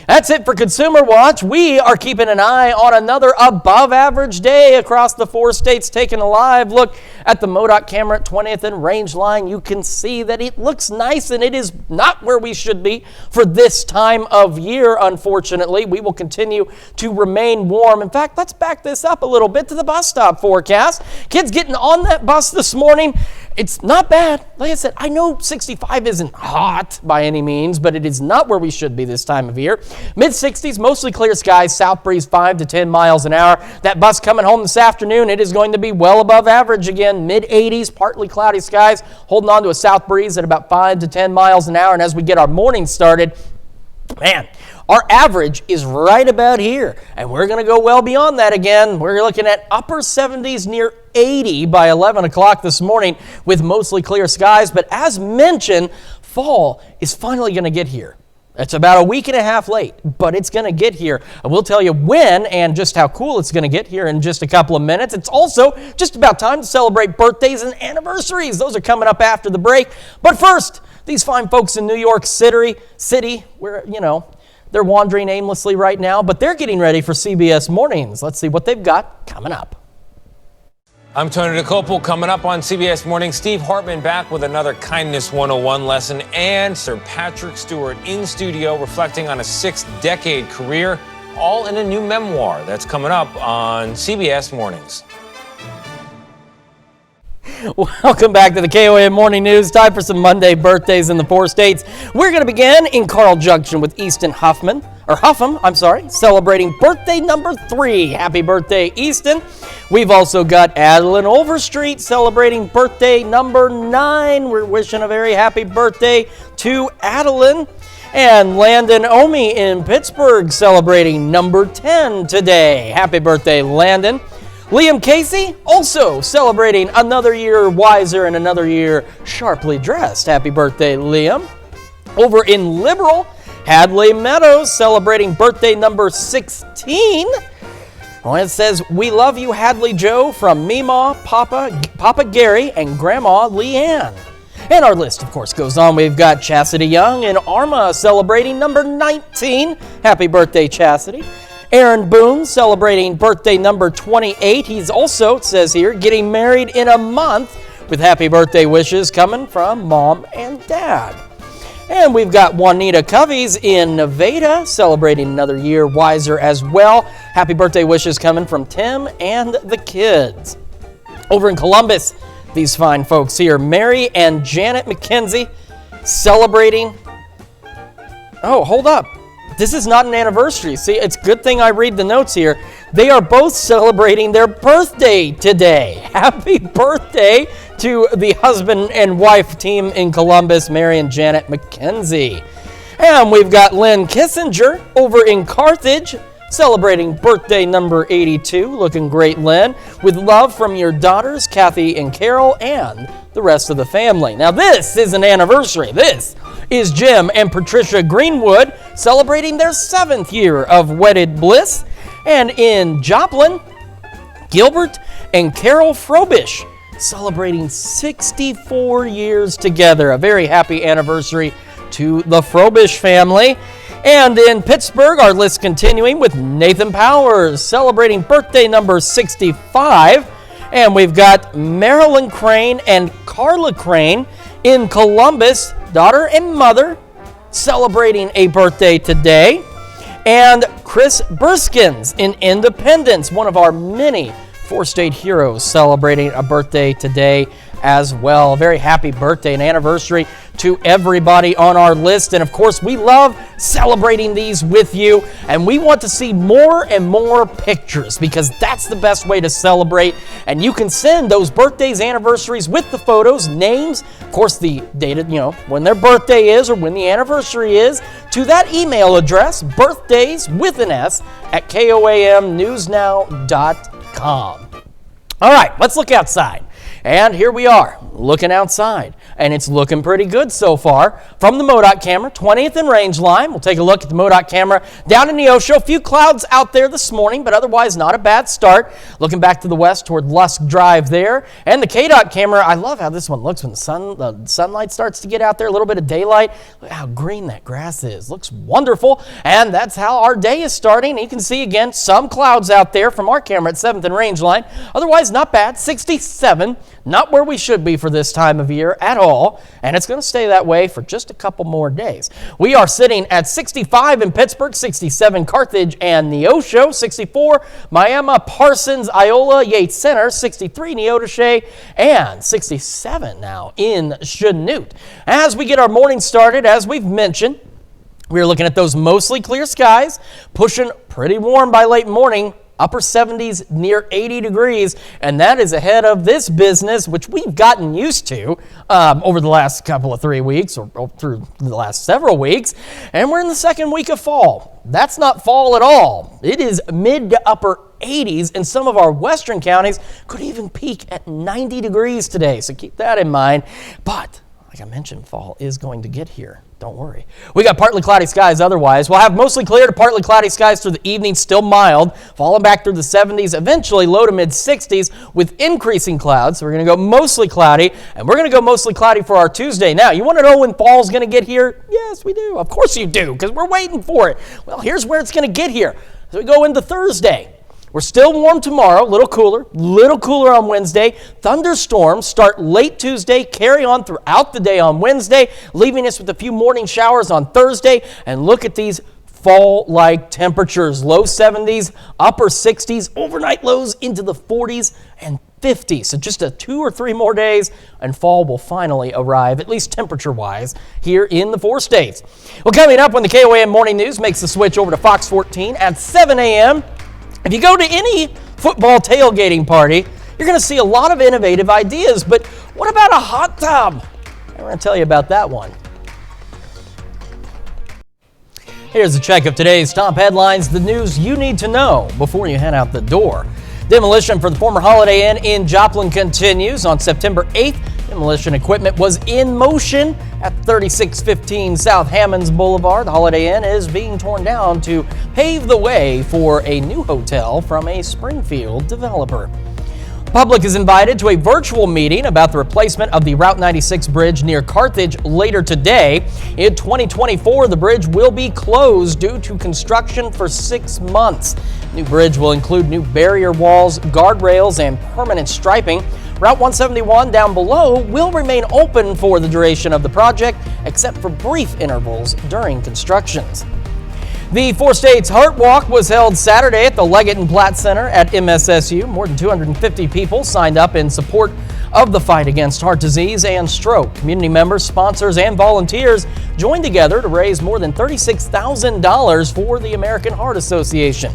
That's it for Consumer Watch. We are keeping an eye on another above-average day across the 4 states. Taking a live look at the MODOT camera at 20th and Range Line, you can see that it looks nice, and it is not where we should be for this time of year, unfortunately. We will continue to remain warm. In fact, let's back this up a little bit to the bus stop forecast. Kids getting on that bus this morning, it's not bad. Like I said, I know 65 isn't hot by any means, but it is not where we should be this time of year. Mid-60s, mostly clear skies, south breeze 5 to 10 miles an hour. That bus coming home this afternoon, it is going to be well above average again. Mid-80s, partly cloudy skies, holding on to a south breeze at about 5 to 10 miles an hour. And as we get our morning started, man, our average is right about here, and we're going to go well beyond that again. We're looking at upper 70s, near 80 by 11 o'clock this morning with mostly clear skies. But as mentioned, fall is finally going to get here. It's about a week and a half late, but it's going to get here. And we'll tell you when and just how cool it's going to get here in just a couple of minutes. It's also just about time to celebrate birthdays and anniversaries. Those are coming up after the break. But first, these fine folks in New York City, where, they're wandering aimlessly right now, but they're getting ready for CBS Mornings. Let's see what they've got coming up. I'm Tony DeCopel. Coming up on CBS Morning, Steve Hartman back with another Kindness 101 lesson, and Sir Patrick Stewart in studio reflecting on a 6-decade career, all in a new memoir. That's coming up on CBS Mornings. Welcome back to the KOAM Morning News. Time for some Monday birthdays in the 4 states. We're going to begin in Carl Junction with Easton Huffham, celebrating birthday number 3. Happy birthday, Easton. We've also got Adeline Overstreet celebrating birthday number 9. We're wishing a very happy birthday to Adeline. And Landon Omi in Pittsburgh celebrating number 10 today. Happy birthday, Landon. Liam Casey also celebrating another year wiser and another year sharply dressed. Happy birthday, Liam. Over in Liberal, Hadley Meadows celebrating birthday number 16. Well, it says, "We love you, Hadley Joe," from Meemaw, Papa Gary, and Grandma Leanne. And our list, of course, goes on. We've got Chastity Young in Arma celebrating number 19. Happy birthday, Chastity. Aaron Boone celebrating birthday number 28. He's also, it says here, getting married in a month, with happy birthday wishes coming from Mom and Dad. And we've got Juanita Coveys in Nevada celebrating another year wiser as well. Happy birthday wishes coming from Tim and the kids. Over in Columbus, these fine folks here, Mary and Janet McKenzie celebrating... Oh, hold up. This is not an anniversary. See, it's a good thing I read the notes here. They are both celebrating their birthday today. Happy birthday to the husband and wife team in Columbus, Mary and Janet McKenzie. And we've got Lynn Kissinger over in Carthage celebrating birthday number 82. Looking great, Lynn. With love from your daughters, Kathy and Carol, and the rest of the family. Now, this is an anniversary. This is Jim and Patricia Greenwood celebrating their 7th year of wedded bliss. And in Joplin, Gilbert and Carol Frobish celebrating 64 years together. A very happy anniversary to the Frobish family. And in Pittsburgh, our list continuing with Nathan Powers celebrating birthday number 65. And we've got Marilyn Crane and Carla Crane in Columbus, daughter and mother, celebrating a birthday today. And Chris Burskins in Independence, one of our many 4-state heroes, celebrating a birthday today as well. A very happy birthday and anniversary to everybody on our list. And of course, we love celebrating these with you, and we want to see more and more pictures, because that's the best way to celebrate. And you can send those birthdays, anniversaries with the photos, names, of course the date, when their birthday is or when the anniversary is, to that email address, birthdays with an S at KOAMnewsnow.com. All right, let's look outside. And here we are, looking outside, and it's looking pretty good so far. From the MoDOT camera, 20th and Range Line, we'll take a look at the MoDOT camera down in Neosho. A few clouds out there this morning, but otherwise not a bad start. Looking back to the west toward Lusk Drive there. And the KDOT camera, I love how this one looks when the sunlight starts to get out there, a little bit of daylight. Look how green that grass is. Looks wonderful, and that's how our day is starting. You can see, again, some clouds out there from our camera at 7th and Range Line. Otherwise, not bad, 67. Not where we should be for this time of year at all, and it's going to stay that way for just a couple more days. We are sitting at 65 in Pittsburgh, 67 Carthage and Neosho, 64 Miami, Parsons, Iola, Yates Center, 63 Neodesha, and 67 now in Chanute. As we get our morning started, as we've mentioned, we're looking at those mostly clear skies, pushing pretty warm by late morning. Upper 70s, near 80 degrees, and that is ahead of this business, which we've gotten used to over the last couple of 3 weeks, or through the last several weeks, and we're in the second week of fall. That's not fall at all. It is mid to upper 80s, and some of our western counties could even peak at 90 degrees today, so keep that in mind. But like I mentioned, fall is going to get here. Don't worry. We got partly cloudy skies otherwise. We'll have mostly clear to partly cloudy skies through the evening, still mild, falling back through the 70s, eventually low to mid 60s with increasing clouds. So we're going to go mostly cloudy, and we're going to go mostly cloudy for our Tuesday. Now, you want to know when fall's going to get here? Yes, we do. Of course you do, because we're waiting for it. Well, here's where it's going to get here. So we go into Thursday. We're still warm tomorrow, little cooler on Wednesday. Thunderstorms start late Tuesday, carry on throughout the day on Wednesday, leaving us with a few morning showers on Thursday. And look at these fall-like temperatures, low 70s, upper 60s, overnight lows into the 40s and 50s. So just 2 or 3 more days and fall will finally arrive, at least temperature-wise, here in the 4 states. Well, coming up when the KOAM Morning News makes the switch over to Fox 14 at 7 a.m., if you go to any football tailgating party, you're going to see a lot of innovative ideas, but what about a hot tub? I'm going to tell you about that one. Here's a check of today's top headlines, the news you need to know before you head out the door. Demolition for the former Holiday Inn in Joplin continues. On September 8th, demolition equipment was in motion at 3615 South Hammonds Boulevard. The Holiday Inn is being torn down to pave the way for a new hotel from a Springfield developer. The public is invited to a virtual meeting about the replacement of the Route 96 bridge near Carthage later today. In 2024, the bridge will be closed due to construction for 6 months. New bridge will include new barrier walls, guardrails, and permanent striping. Route 171 down below will remain open for the duration of the project, except for brief intervals during constructions. The 4 States Heart Walk was held Saturday at the Leggett and Platt Center at MSSU. More than 250 people signed up in support of the fight against heart disease and stroke. Community members, sponsors, and volunteers joined together to raise more than $36,000 for the American Heart Association.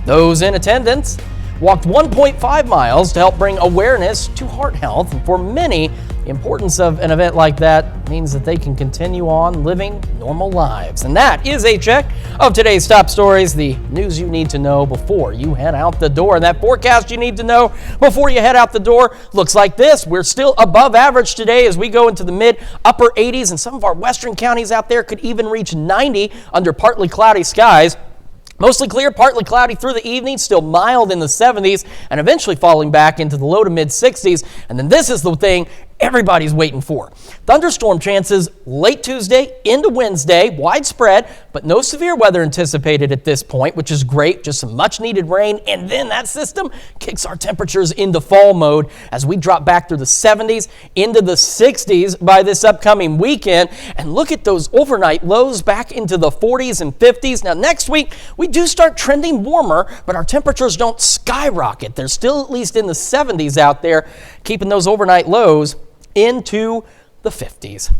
Those in attendance walked 1.5 miles to help bring awareness to heart health. And for many, the importance of an event like that means that they can continue on living normal lives. And that is a check of today's top stories, the news you need to know before you head out the door. And that forecast you need to know before you head out the door looks like this. We're still above average today as we go into the mid-upper 80s, and some of our western counties out there could even reach 90 under partly cloudy skies. Mostly clear, partly cloudy through the evening, still mild in the 70s, and eventually falling back into the low to mid 60s. And then this is the thing everybody's waiting for. Thunderstorm chances late Tuesday into Wednesday, widespread, but no severe weather anticipated at this point, which is great, just some much needed rain. And then that system kicks our temperatures into fall mode as we drop back through the 70s into the 60s by this upcoming weekend. And look at those overnight lows back into the 40s and 50s. Now next week, we do start trending warmer, but our temperatures don't skyrocket. They're still at least in the 70s out there, keeping those overnight lows into the 50s.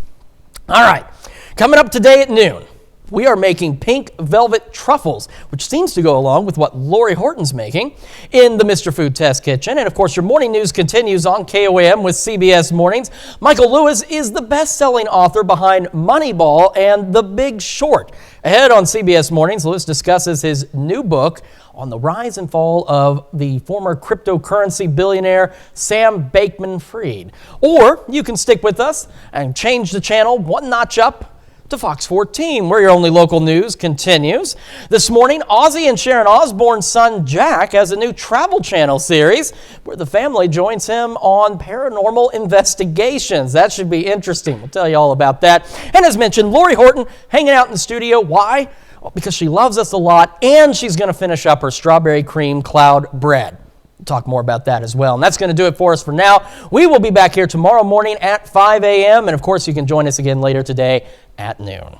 All right, coming up today at noon, we are making pink velvet truffles, which seems to go along with what Lori Horton's making in the Mr. Food Test Kitchen. And of course, your morning news continues on KOAM with CBS Mornings. Michael Lewis is the best-selling author behind Moneyball and The Big Short. Ahead on CBS Mornings, Lewis discusses his new book on the rise and fall of the former cryptocurrency billionaire Sam Bankman-Fried. Or you can stick with us and change the channel one notch up to Fox 14, where your only local news continues. This morning, Ozzy and Sharon Osbourne's son Jack has a new Travel Channel series where the family joins him on paranormal investigations. That should be interesting. We'll tell you all about that. And as mentioned, Lori Horton hanging out in the studio. Why? Well, because she loves us a lot, and she's going to finish up her strawberry cream cloud bread. We'll talk more about that as well. And that's going to do it for us for now. We will be back here tomorrow morning at 5 a.m. And of course, you can join us again later today at noon.